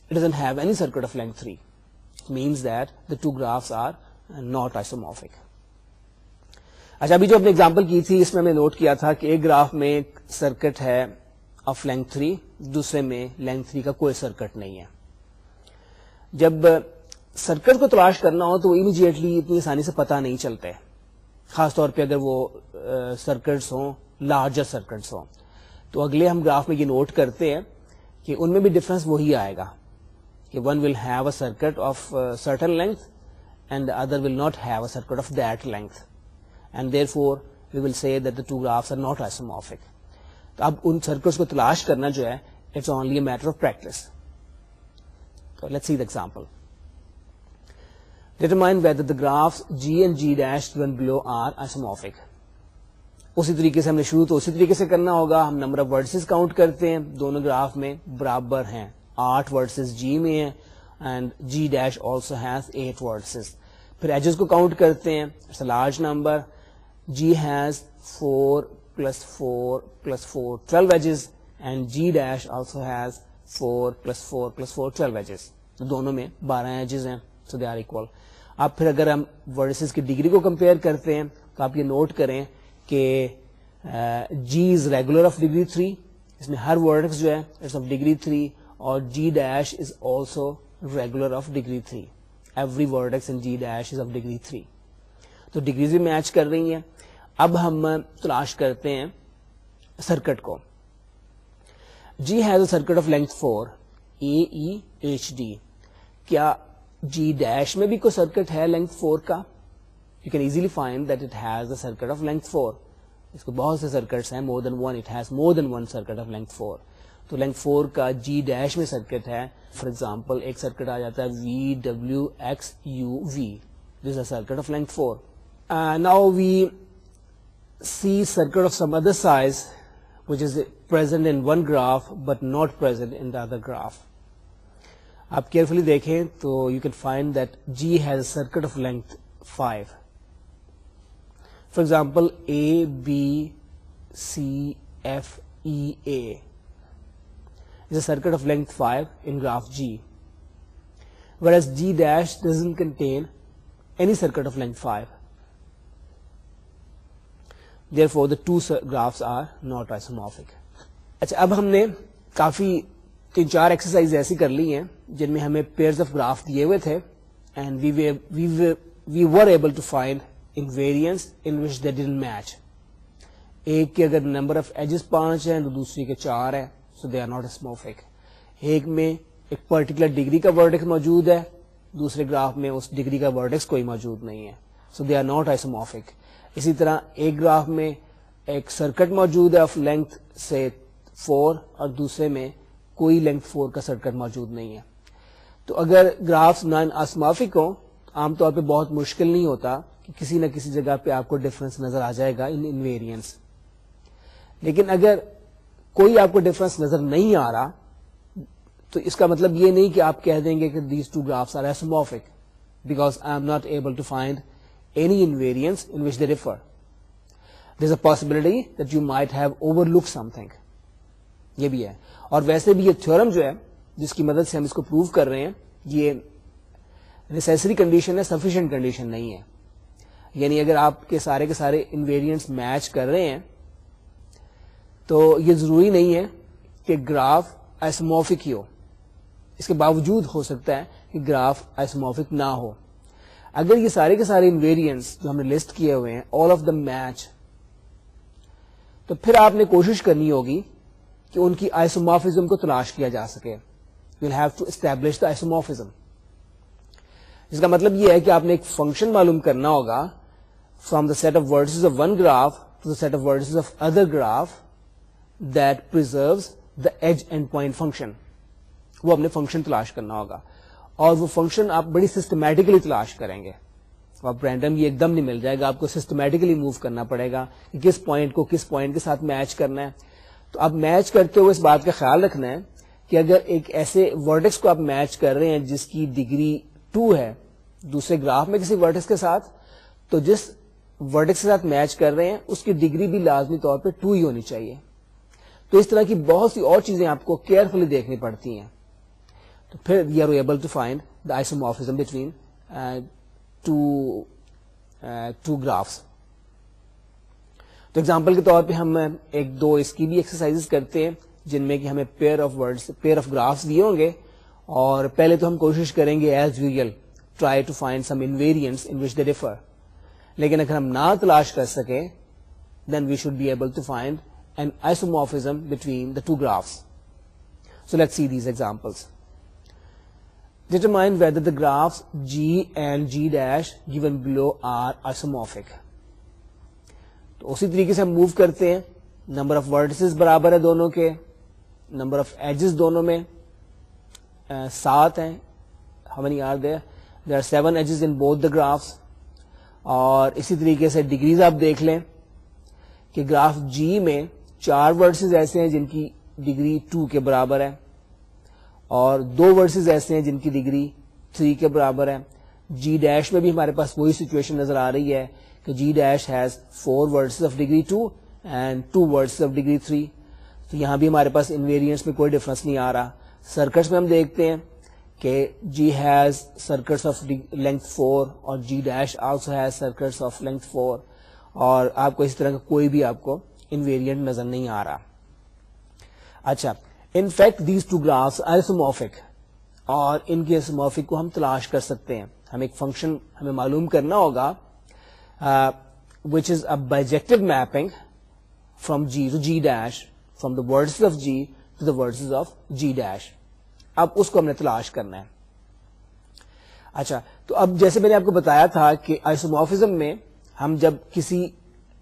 It doesn't have any circuit of length 3. It means that the two graphs are not isomorphic. اچھا ابھی جو اپنے example کی تھی اس میں ہم نے نوٹ کیا تھا کہ ایک گراف میں سرکٹ ہے آف لینتھ 3, دوسرے میں لینتھ 3 کا کوئی سرکٹ نہیں ہے. جب سرکٹ کو تلاش کرنا ہو تو وہ امیڈیٹلی اتنی آسانی سے پتہ نہیں چلتے, خاص طور پہ اگر وہ سرکٹس ہوں, لارجر سرکٹس ہوں. تو اگلے ہم گراف میں یہ نوٹ کرتے ہیں کہ ان میں بھی ڈفرنس وہی آئے گا کہ one will have a circuit of certain length and the other will not have a circuit of that length, and therefore we will say that the two graphs are not isomorphic. تو اب ان circuits کو تلاش کرنا جو ہے it's only a matter of practice. So let's see the example. Determine whether the graphs G and G dash given below are isomorphic. اسی طریقے سے ہم نے شروع تو اسی طریقے سے کرنا ہوگا. ہم نمبر آف ورڈسز کاؤنٹ کرتے ہیں, دونوں گراف میں برابر ہیں, 8 ورڈسز جی میں ہیں and G dash also has 8 vertices. پھر ایجز کو کاؤنٹ کرتے ہیں, it's a large number. G has 4 + 4 + 4 12 edges and G dash also has 4 + 4 + 4 12 edges. دونوں میں 12 ایجز ہیں, سو دے آر ایکول. اب پھر اگر ہم ورڈسز کی ڈگری کو کمپیئر کرتے ہیں تو آپ یہ نوٹ کریں کہ جی از ریگولر آف ڈگری 3, اس میں ہر ورڈکس جو ہے اٹس آف ڈگری 3, اور G dash is also regular of degree 3. Every vertex in G dash is of degree 3. تو ڈگریز بھی میچ کر رہی ہیں. اب ہم تلاش کرتے ہیں سرکٹ کو. G has a circuit of length 4 A E H D. کیا جی ڈیش میں بھی کوئی سرکٹ ہے لینتھ 4 کا؟ You can easily find that it has a circuit of length 4. اس کو بہت سے سرکٹس ہیں, more than one. It has more than one circuit of length 4. تو length 4 کا G dash میں سرکٹ ہے. For example, ایک سرکٹ آ جاتا ہے V W X U V. This is a circuit of length 4. Now we see circuit of some other size which is present in one graph but not present in the other graph. آپ carefully دیکھیں تو you can find that G has a circuit of length 5. For example, A, B, C, F, E, A is a circuit of length 5 in graph G, whereas G dash doesn't contain any circuit of length 5. Therefore, the two graphs are not isomorphic. اچھا اب ہم نے کافی 3-4 exercise ایسی کر لی ہیں جن میں ہمیں پیئرز آف گراف دیے ہوئے تھے and we were able to find invariants in which they didn't match. ایک کے اگر نمبر آف ایجز 5 ہیں تو دوسری کے 4 ہیں, so they are not isomorphic. ایک میں ایک پرٹیکولر ڈگری کا ورڈکس موجود ہے, دوسرے گراف میں اس ڈگری کا ورڈکس کوئی موجود نہیں ہے, so they are not isomorphic. اسی طرح ایک گراف میں ایک سرکٹ موجود ہے آف لینتھ سے 4 اور دوسرے میں کوئی لینتھ 4 کا سرکٹ موجود نہیں ہے. تو اگر گرافس نان اسمارفک ہوں عام طور پہ بہت مشکل نہیں ہوتا کہ کسی نہ کسی جگہ پہ آپ کو ڈفرنس نظر آ جائے گا ان انویریئنس. لیکن اگر کوئی آپ کو ڈفرنس نظر نہیں آ رہا تو اس کا مطلب یہ نہیں کہ آپ کہہ دیں گے کہ these two graphs are isomorphic because I am not able to find any invariants in which they differ. There is a possibility that you might have overlook something. یہ بھی ہے. اور ویسے بھی یہ تھیورم جو ہے جس کی مدد سے ہم اس کو پروو کر رہے ہیں یہ نیسیسری کنڈیشن ہے, سفیشینٹ کنڈیشن نہیں ہے. یعنی اگر آپ کے سارے انویریئنٹس میچ کر رہے ہیں تو یہ ضروری نہیں ہے کہ گراف آئسومورفک ہی ہو. اس کے باوجود ہو سکتا ہے کہ گراف آئسومورفک نہ ہو. اگر یہ سارے کے سارے انویریئنٹس جو ہم نے لسٹ کیے ہوئے ہیں آل آف دا میچ, تو پھر آپ نے کوشش کرنی ہوگی کہ ان کی آئسومورفزم کو تلاش کیا جا سکے. You will have to establish the isomorphism. اس کا مطلب یہ ہے کہ آپ نے ایک فنکشن معلوم کرنا ہوگا from the set of vertices of one graph to the set of vertices of other graph that preserves the edge end point function. وہ اپنے فنکشن تلاش کرنا ہوگا اور وہ فنکشن آپ بڑی سسٹمیٹکلی تلاش کریں گے. آپ رینڈم یہ ایک دم نہیں مل جائے گا, آپ کو سسٹمیٹکلی موو کرنا پڑے گا کہ کس پوائنٹ کو کس پوائنٹ کے ساتھ میچ کرنا ہے. تو آپ میچ کرتے ہوئے اس بات کا خیال رکھنا ہے کہ اگر ایک ایسے ورٹیکس کو آپ میچ کر رہے ہیں جس کی ڈگری 2 ہے دوسرے گراف میں کسی ورٹیکس کے ساتھ, تو جس ورٹیکس کے ساتھ میچ کر رہے ہیں اس کی ڈگری بھی لازمی طور پہ 2 ہی ہونی چاہیے. تو اس طرح کی بہت سی اور چیزیں آپ کو کیئرفلی دیکھنی پڑتی ہیں. تو پھر you are able to find the isomorphism between two graphs. تو ایگزامپل کے طور پہ ہم ایک دو اس کی بھی ایکسرسائز کرتے ہیں جن میں کہ ہمیں پیئر آف گرافس دیے ہوں گے, اور پہلے تو ہم کوشش کریں گے as usual try to find some invariants in which they differ. لیکن اگر ہم نہ تلاش کر سکیں then we should be able to find an isomorphism between the two graphs. So let's see these examples. Determine whether the graphs G and G dash given below are isomorphic. تو اسی طریقے سے ہم موو کرتے ہیں. Number of vertices برابر ہے دونوں کے, نمبر آف ایجز دونوں میں 7 ہیں. How many are there? There are 7 edges in both the graphs. اور اسی طریقے سے ڈگریز آپ دیکھ لیں کہ گراف جی میں 4 ورڈسز ایسے ہیں جن کی ڈگری 2 کے برابر ہے, اور 2 ورڈسز ایسے ہیں جن کی ڈگری 3 کے برابر ہے. جی ڈیش میں بھی ہمارے پاس وہی سچویشن نظر آ رہی ہے کہ G dash has 4 vertices of degree 2 and 2 vertices of degree 3. تو یہاں بھی ہمارے پاس انویریئنس میں کوئی ڈفرنس نہیں آ رہا. سرکٹس میں ہم دیکھتے ہیں کہ G has circuits of length 4 اور G dash also has circuits of length 4, اور آپ کو اس طرح کا کوئی بھی آپ کو انویریئنٹ نظر نہیں آ رہا. اچھا, in fact these two graphs are isomorphic, اور ان کے آئسومورفک کو ہم تلاش کر سکتے ہیں. ہم ایک فنکشن ہمیں معلوم کرنا ہوگا which is a bijective mapping from G to G dash, from the vertices of G to the vertices of G dash. اب اس کو ہم نے تلاش کرنا ہے. اچھا, تو اب جیسے میں نے آپ کو بتایا تھا کہ آئسومورفزم میں ہم جب کسی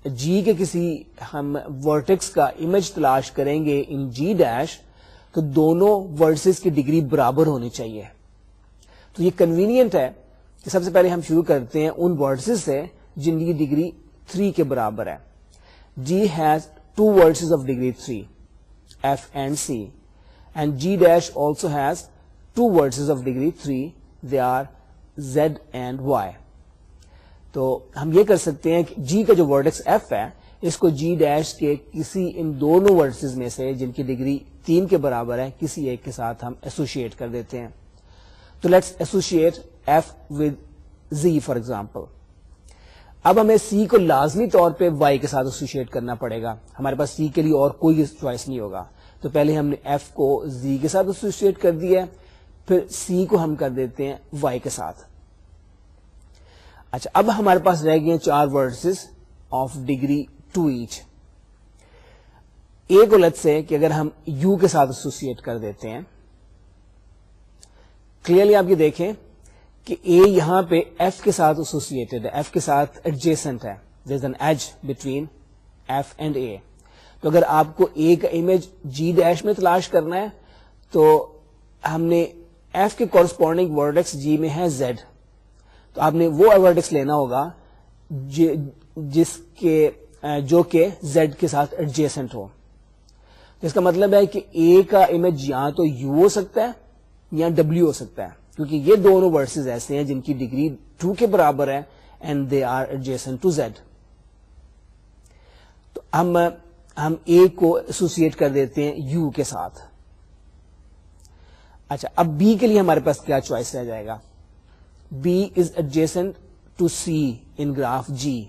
جی کے کسی ہم ورٹیکس کا امیج تلاش کریں گے ان جی ڈیش, تو دونوں ورڈسز کی ڈگری برابر ہونی چاہیے. تو یہ کنوینئنٹ ہے کہ سب سے پہلے ہم شروع کرتے ہیں ان ورڈسز سے جن کی ڈگری 3 کے برابر ہے. G has 2 vertices of degree 3 F and C, and G dash also has 2 vertices of degree 3 they are Z and Y. تو ہم یہ کر سکتے ہیں کہ جی کا جو ورڈکس ایف ہے اس کو جی ڈیش کے کسی ان دونوں ورڈسز میں سے جن کی ڈگری 3 کے برابر ہے کسی ایک کے ساتھ ہم ایسوشیٹ کر دیتے ہیں. تو let's associate F with Z for example. اب ہمیں سی کو لازمی طور پہ وائی کے ساتھ ایسوشیٹ کرنا پڑے گا, ہمارے پاس سی کے لیے اور کوئی چوائس نہیں ہوگا. تو پہلے ہم نے ایف کو زی کے ساتھ ایسوشیٹ کر دیا, پھر سی کو ہم کر دیتے ہیں وائی کے ساتھ. اچھا, اب ہمارے پاس رہ گئے 4 ورڈسز آف ڈگری 2 ایچ. اے کو لیٹس سے کہ اگر ہم یو کے ساتھ ایسوسیٹ کر دیتے ہیں, کلیئرلی آپ یہ دیکھیں کہ اے یہاں پہ ایف کے ساتھ ایسوسیٹڈ ہے, ایف کے ساتھ ایڈجیسنٹ ہے, there is an edge between F and A. تو اگر آپ کو اے کا امیج جی ڈیش میں تلاش کرنا ہے تو ہم نے ایف کے کورسپونڈنگ ورڈکس جی میں ہے زیڈ, تو آپ نے وہ ورڈکس لینا ہوگا جس کے جو کہ زیڈ کے ساتھ ایڈجیسنٹ ہو. اس کا مطلب ہے کہ اے کا امیج یا تو یو ہو سکتا ہے یا ڈبلیو ہو سکتا ہے, کیونکہ یہ دونوں ورڈسز ایسے ہیں جن کی ڈگری 2 کے برابر ہے and they are adjacent to Z. تو ہم اے کو ایسوسیٹ کر دیتے ہیں یو کے ساتھ. اچھا, اب بی کے لیے ہمارے پاس کیا چوائس رہ جائے گا؟ B is adjacent to C in graph G.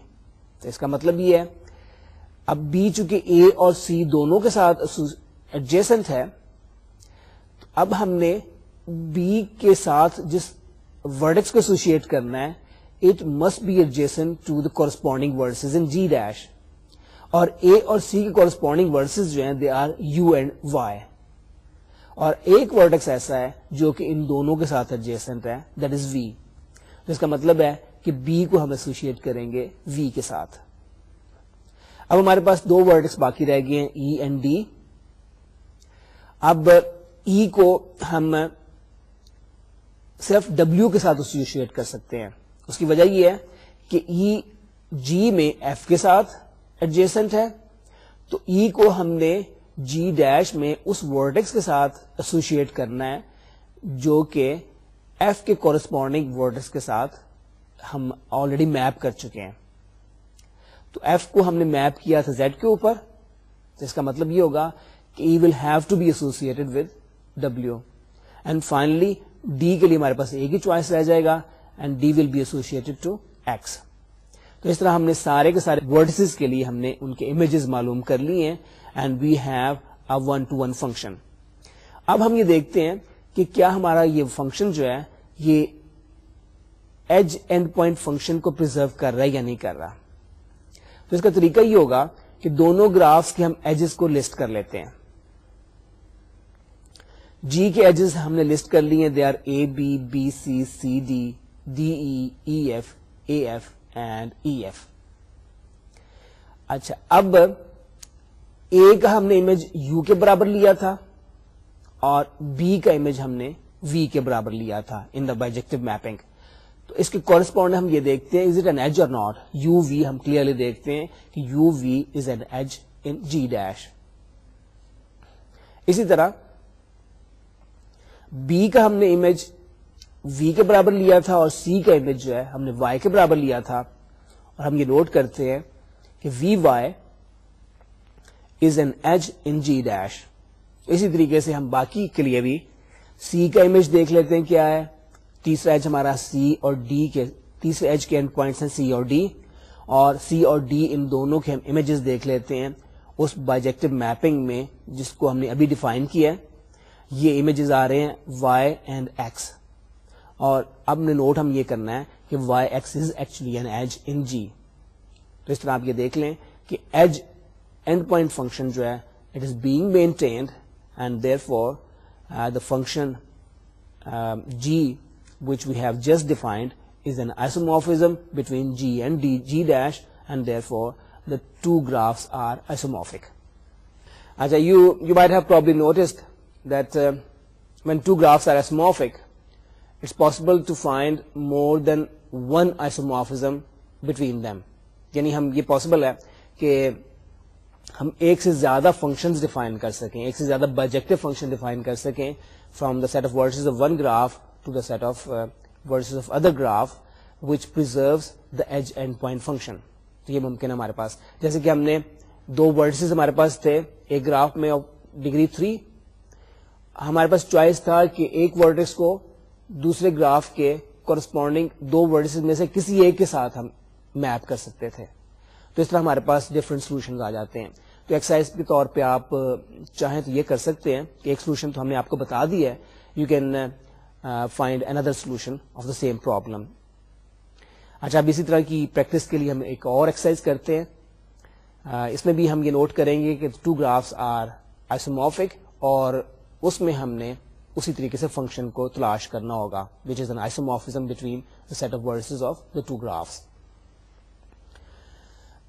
تو اس کا مطلب یہ ہے اب بی چونکہ اے اور سی دونوں کے ساتھ ایڈجیسنٹ ہے, تو اب ہم نے بی کے ساتھ جس ورڈکس کو ایسوسیٹ کرنا ہے it must be adjacent to the corresponding vertices in G dash, اور اے اور سی کے کورسپونڈنگ ورڈسز جو ہیں they are U and Y, اور ایک ورڈکس ایسا ہے جو کہ ان دونوں کے ساتھ ایڈجیسنٹ ہے, دیٹ از وی. تو اس کا مطلب ہے کہ بی کو ہم ایسوسیٹ کریں گے وی کے ساتھ. اب ہمارے پاس 2 ورڈکس باقی رہ گئے ہیں ای اینڈ ڈی. اب ای کو ہم صرف ڈبلیو کے ساتھ ایسوسیٹ کر سکتے ہیں. اس کی وجہ یہ ہے کہ ای جی میں ایف کے ساتھ ایڈجیسنٹ ہے, تو ای کو ہم نے جی ڈیش میں اس ورٹیکس کے ساتھ ایسوسیٹ کرنا ہے جو کہ ایف کے کورسپونڈنگ ورٹیکس کے ساتھ ہم آلریڈی میپ کر چکے ہیں. تو ایف کو ہم نے میپ کیا تھا زیڈ کے اوپر, تو اس کا مطلب یہ ہوگا کہ E will have to be associated with W. And finally D کے لیے ہمارے پاس ایک ہی چوائس رہ جائے گا, and D will be associated to X. تو اس طرح ہم نے سارے کے سارے ورڈسز کے لیے ہم نے ان کے امیجز معلوم کر لی ہیں, and we have a 1-to-1 function. اب ہم یہ دیکھتے ہیں کہ کیا ہمارا یہ فنکشن جو ہے یہ ایج اینڈ پوائنٹ فنکشن کو پرزرو کر رہا ہے یا نہیں کر رہا. تو اس کا طریقہ یہ ہوگا کہ دونوں گرافس کے ہم ایجز کو لسٹ کر لیتے ہیں. جی کے ایجز ہم نے لسٹ کر لیے, they are A B, B C, C D, D E, E F, A F and E F. اچھا, اب اے کا ہم نے امیج یو کے برابر لیا تھا اور بی کا امیج ہم نے وی کے برابر لیا تھا ان دا بائیجیکٹو میپنگ. تو اس کے کورسپونڈ ہم یہ دیکھتے ہیں, is it an edge or not. U V ہم کلیئرلی دیکھتے ہیں کہ U V is an edge in G dash. اسی طرح بی کا ہم نے امیج وی کے برابر لیا تھا اور سی کا امیج جو ہے ہم نے وائی کے برابر لیا تھا, اور ہم یہ نوٹ کرتے ہیں کہ V Y is an edge in G dash. اسی طریقے سے ہم باقی کے لیے بھی سی کا امیج دیکھ لیتے ہیں کیا ہے. تیسرا ایج ہمارا سی اور ڈی کے, تیسرے ایج کے اینڈ پوائنٹس ہیں سی اور ڈی, اور سی اور ڈی ان دونوں کے ہم امیجز دیکھ لیتے ہیں اس بائیجیکٹو میپنگ میں جس کو ہم نے ابھی ڈیفائن کیا ہے. یہ امیجز آ رہے ہیں وائی اینڈ ایکس, اور اب نے نوٹ ہم یہ کرنا ہے کہ Y X is actually an edge in G. تو اس طرح آپ یہ دیکھ لیں کہ ایج اینڈ پوائنٹ فنکشن جو ہے it is being maintained, and therefore the function G which we have just defined is an isomorphism between g and g dash, and therefore the two graphs are isomorphic. Achha, you might have probably noticed that when two graphs are isomorphic, it's possible to find more than one isomorphism between them. یعنی ہم یہ possible ہے کہ ہم ایک سے زیادہ functions define کر سکیں, ایک سے زیادہ bijective function define کر سکیں from the set of vertices of one graph to the set of vertices of other graph which preserves the edge end point function. تو یہ ممکن ہے ہمارے پاس, جیسے کہ ہم نے دو vertices ہمارے پاس تھے ایک گراف میں ڈگری 3, ہمارے پاس چوائس تھا کہ ایک vertex کو دوسرے گراف کے کورسپونڈنگ دو vertices میں سے کسی ایک کے ساتھ ہم میپ کر سکتے تھے. تو اس طرح ہمارے پاس ڈفرنٹ سولوشنز آ جاتے ہیں. تو ایکسرسائز کے طور پہ آپ چاہیں تو یہ کر سکتے ہیں کہ ایک سولوشن تو ہم نے آپ کو بتا دی ہے, you can find another solution of the same problem. اچھا, اب اسی طرح کی پریکٹس کے لیے ہم ایک اور ایکسرسائز کرتے ہیں. اس میں بھی ہم یہ نوٹ کریں گے کہ ٹو گرافس آر آئسومورفک, اور اس میں ہم نے اسی طریقے سے فنکشن کو تلاش کرنا ہوگا which is an isomorphism between the set of vertices of the two graphs.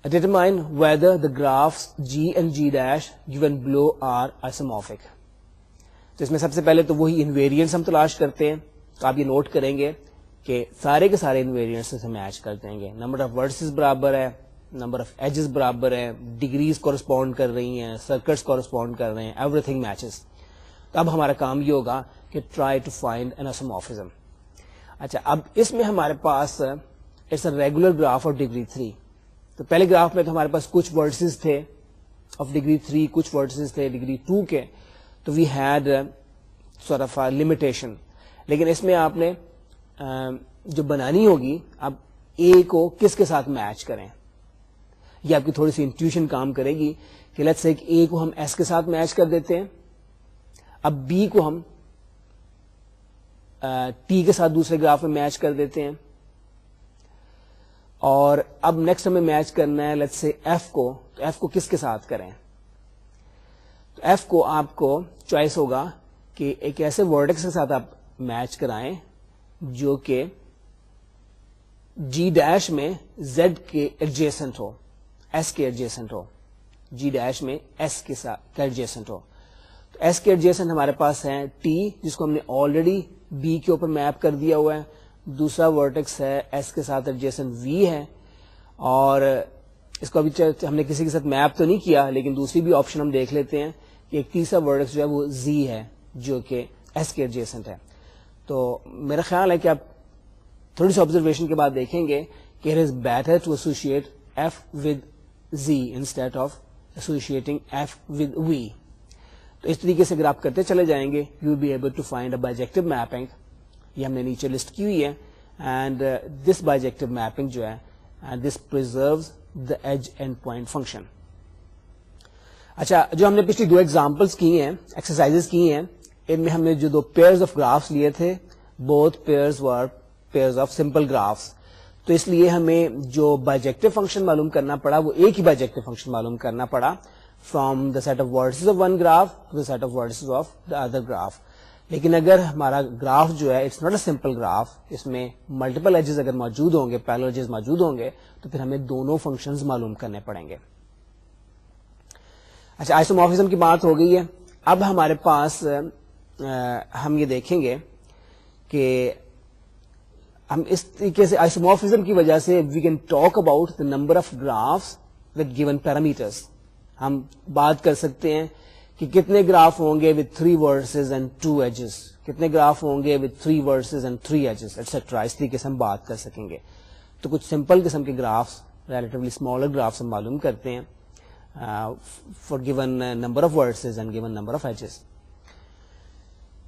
Determine whether the graphs g and g dash given below are isomorphic. تو اس میں سب سے پہلے تو وہی انویریئنٹس ہم تلاش کرتے ہیں. تو آپ یہ نوٹ کریں گے کہ سارے کے سارے انویریئنٹس سے میچ کر دیں گے. نمبر آف ورڈسز برابر ہے, نمبر آف ایجز برابر ہے, ڈگریز کورسپونڈ کر رہی ہیں, سرکلس کورسپونڈ کر رہے ہیں, ایوری تھنگ میچز. تو اب ہمارا کام یہ ہوگا کہ try to find an isomorphism. اچھا, اب اس میں ہمارے پاس it's a regular graph of degree 3. تو پہلے گراف میں تو ہمارے پاس کچھ ورڈسز تھے آف ڈگری 3, کچھ ورڈسز تھے ڈگری 2 کے, تو we had sort of limitation. لیکن اس میں آپ نے جو بنانی ہوگی, اب اے کو کس کے ساتھ میچ کریں, یہ آپ کی تھوڑی سی انٹیوشن کام کرے گی کہ لیٹس سے اے کو ہم ایس کے ساتھ میچ کر دیتے ہیں, اب بی کو ہم ٹی کے ساتھ دوسرے گراف میں میچ کر دیتے ہیں, اور اب نیکسٹ ہمیں میچ کرنا ہے لیٹس سے ایف کو. تو ایف کو کس کے ساتھ کریں, تو ایف کو آپ کو چوائس ہوگا کہ ایک ایسے ورڈکس کے ساتھ آپ میچ کرائیں جو کہ جی ڈیش میں زیڈ کے ایڈجیسنٹ ہو, ایس کے ایڈجیسنٹ ہو, جی ڈیش میں ایس کے ساتھ ایڈجیسنٹ ہو. تو ایس کے ایڈجیسنٹ ہمارے پاس ہے ٹی جس کو ہم نے آلریڈی بی کے اوپر میپ کر دیا ہوا ہے, دوسرا ورٹیکس ہے ایس کے ساتھ ایڈجیسنٹ وی ہے, اور اس کو ابھی ہم نے کسی کے ساتھ میپ تو نہیں کیا لیکن دوسری بھی آپشن ہم دیکھ لیتے ہیں کہ ایک تیسرا ورٹیکس جو ہے وہ زی ہے جو کہ ایس کے ایڈجیسنٹ ہے. تو میرا خیال ہے کہ آپ تھوڑی سی آبزرویشن کے بعد دیکھیں گے کہ it is better to associate F with Z instead of associating F with V. تو اس طریقے سے اگر آپ کرتے چلے جائیں گے you will be able to find a bijective mapping. یہ ہم نے نیچے لسٹ کی ہوئی ہے, اینڈ دس بائیجیکٹو میپنگ جو ہے this preserves the edge end point function. اچھا, جو ہم نے پچھلی دو ایگزامپلس کی ہیں, ایکسرسائز کی ہیں, ان میں ہم نے جو دو پیئرز آف گرافس لیے تھے both pairs were pairs of simple graphs. تو اس لیے ہمیں جو بائیجیکٹو فنکشن معلوم کرنا پڑا وہ ایک ہی بائیجیکٹو فنکشن معلوم کرنا پڑا from the set of vertices of one graph to the set of vertices of the other graph. لیکن اگر ہمارا گراف جو ہے it's not a simple graph, اس میں ملٹیپل ایجز اگر موجود ہوں گے, پیرلل ایجز موجود ہوں گے, تو پھر ہمیں دونوں فنکشنز معلوم کرنے پڑیں گے. اچھا, آئسومورفزم کی بات ہو گئی ہے. اب ہمارے پاس ہم یہ دیکھیں گے کہ ہم اس طریقے سے آئسومورفزم کی وجہ سے we can talk about the number of graphs with given parameters. ہم بات کر سکتے ہیں کہ کتنے گراف ہوں گے with 3 verses and 2 edges, کتنے گراف ہوں گے with 3 verses and 3 edges etc. اس طریقے سے ہم بات کر سکیں گے. تو کچھ سمپل قسم کے گرافس, ریلیٹیولی اسمالر گرافس ہم معلوم کرتے ہیں for given number of verses and given number of edges.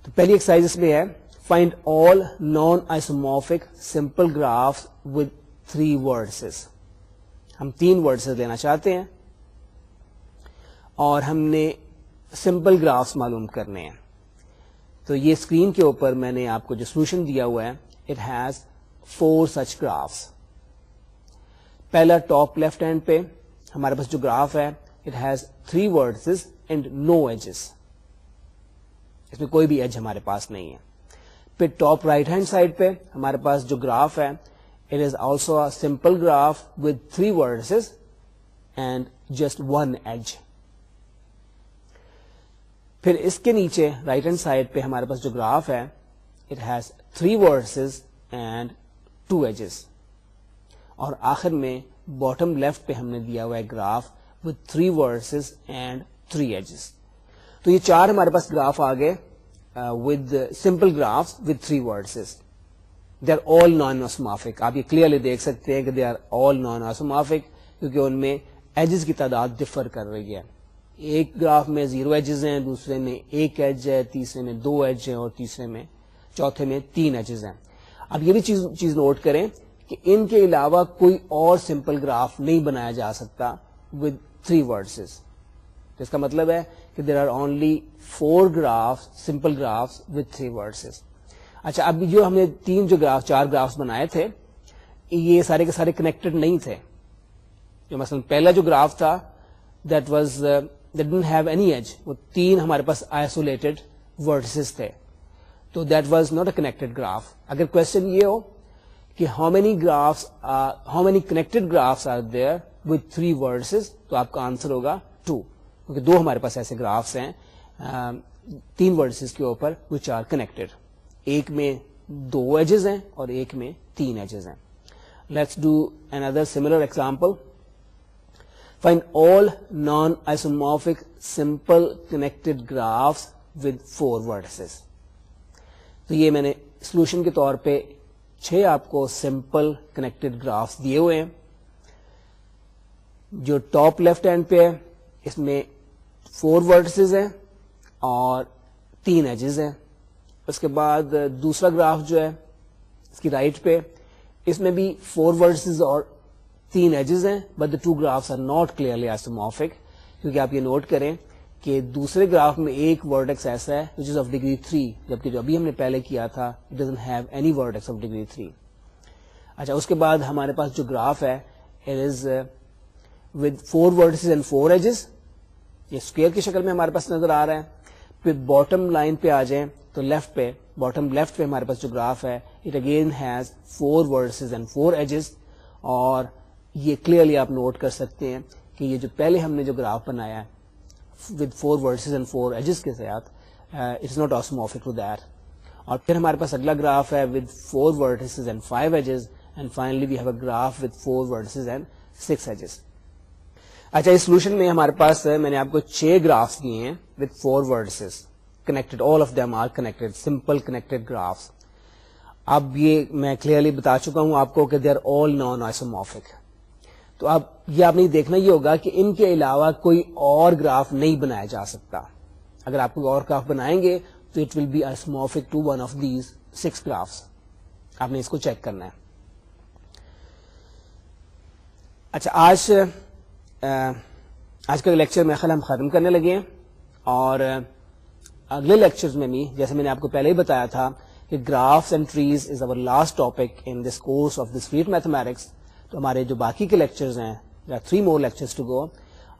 تو پہلی ایکسرسائز اس میں ہے find all non-isomorphic simple graphs with 3 verses. ہم 3 verses لینا چاہتے ہیں اور ہم نے سمپل گرافس معلوم کرنے ہیں. تو یہ اسکرین کے اوپر میں نے آپ کو جو سولوشن دیا ہوا ہے اٹ ہیز 4 such گرافس. پہلا ٹاپ لیفٹ ہینڈ پہ ہمارے پاس جو گراف ہے it has 3 vertices and no edges, اس میں کوئی بھی ایج ہمارے پاس نہیں ہے. پھر ٹاپ رائٹ ہینڈ سائڈ پہ ہمارے پاس جو گراف ہے it is also a simple graph with 3 vertices and just 1 edge. پھر اس کے نیچے رائٹ ہینڈ سائڈ پہ ہمارے پاس جو گراف ہے it has 3 vertices and 2 edges. اور آخر میں باٹم لیفٹ پہ ہم نے دیا ہوا ہے graph with 3 vertices and 3 edges. تو یہ 4 ہمارے پاس گراف آ گئے with simple graphs with 3 vertices. They are all non-isomorphic. آپ یہ کلیئرلی دیکھ سکتے ہیں کہ they are all non-isomorphic کیونکہ ان میں ایجز کی تعداد ڈفر کر رہی ہے. ایک گراف میں 0 ایجز ہیں, دوسرے میں 1 ایج ہے, تیسرے میں 2 ایج ہیں, اور تیسرے میں چوتھے میں 3 ایجز ہیں. اب یہ بھی چیز نوٹ کریں کہ ان کے علاوہ کوئی اور سمپل گراف نہیں بنایا جا سکتا with 3 vertices. اس کا مطلب ہے کہ there are only 4 graphs, simple graphs with 3 vertices. اچھا, اب جو ہم نے 4 گرافس بنائے تھے یہ سارے کے سارے کنیکٹڈ نہیں تھے. جو مثلا پہلا جو گراف تھا that didn't have any edge, وہ 3 ہمارے پاس isolated vertices تھے, تو that was not a connected graph. اگر کوشچن یہ ہو کہ how many connected graphs are there with 3 vertices, تو آپ کا آنسر ہوگا 2, کیونکہ 2 ہمارے پاس ایسے گرافس ہیں 3 vertices کے اوپر which are connected. ایک میں 2 ایجز ہیں اور ایک میں 3 ایجز ہیں. Let's do another similar example. Find all non-isomorphic simple connected graphs with 4 vertices. تو یہ میں نے سولوشن کے طور پہ 6 آپ کو سمپل کنیکٹڈ گرافس دیے ہوئے ہیں. جو ٹاپ لیفٹ ہینڈ پہ ہے اس میں 4 vertices ہیں اور 3 ایجز ہیں. اس کے بعد دوسرا گراف جو ہے اس کی رائٹ پہ, اس میں بھی 4 vertices اور 3 ایجز ہیں, but the 2 graphs are not clearly isomorphic. کیونکہ آپ یہ نوٹ کریں کہ دوسرے گراف میں ایک ورٹیکس ایسا ہے which is of degree 3, جبکہ جو ابھی ہم نے پہلے کیا تھا it doesn't have any vertex of degree 3. اچھا, اس کے بعد ہمارے پاس جو گراف ہے it is with 4 vertices and 4 edges. یہ اسکوئر کی شکل میں ہمارے پاس نظر آ رہا ہے. پھر باٹم لائن پہ آ جائیں تو لیفٹ پہ, باٹم لیفٹ پہ ہمارے پاس جو گراف ہے it again has 4 vertices and 4 edges. اور یہ کلیئرلی آپ نوٹ کر سکتے ہیں کہ یہ جو پہلے ہم نے جو گراف بنایا ہے with 4 vertices and 4 edges کے ساتھ, it's not isomorphic to that. اور پھر ہمارے پاس اگلا گراف ہے with 4 vertices and 5 edges, and finally we have a graph with 4 vertices and 6 edges. اچھا, اس سولوشن میں ہمارے پاس میں نے آپ کو 6 گرافس دیے ہیں with 4 vertices connected, all of them are connected, simple connected graphs. اب یہ میں کلیئرلی بتا چکا ہوں آپ کو کہ they are all naan isomorphic. تو اب یہ آپ نے دیکھنا یہ ہوگا کہ ان کے علاوہ کوئی اور گراف نہیں بنایا جا سکتا. اگر آپ کوئی اور گراف بنائیں گے تو it will be isomorphic to one of these 6 graphs. آپ نے اس کو چیک کرنا ہے. اچھا, آج کا لیکچر میرے خیال ہم ختم کرنے لگے ہیں, اور اگلے لیکچرز میں بھی جیسے میں نے آپ کو پہلے ہی بتایا تھا کہ graphs and trees is over last topic in this course of discrete mathematics. تو ہمارے جو باقی کے لیکچرز ہیں, 3 more lectures to go,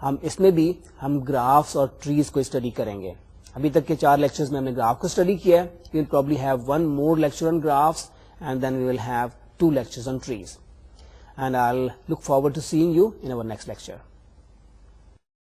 ہم اس میں بھی ہم گرافس اور ٹریز کو اسٹڈی کریں گے. ابھی تک کے 4 لیکچرز میں ہم نے گراف کو اسٹڈی کیا ہے. We will probably have 1 more lecture on graphs, and then we will have 2 lectures on trees. And I'll look forward to seeing you in our next lecture.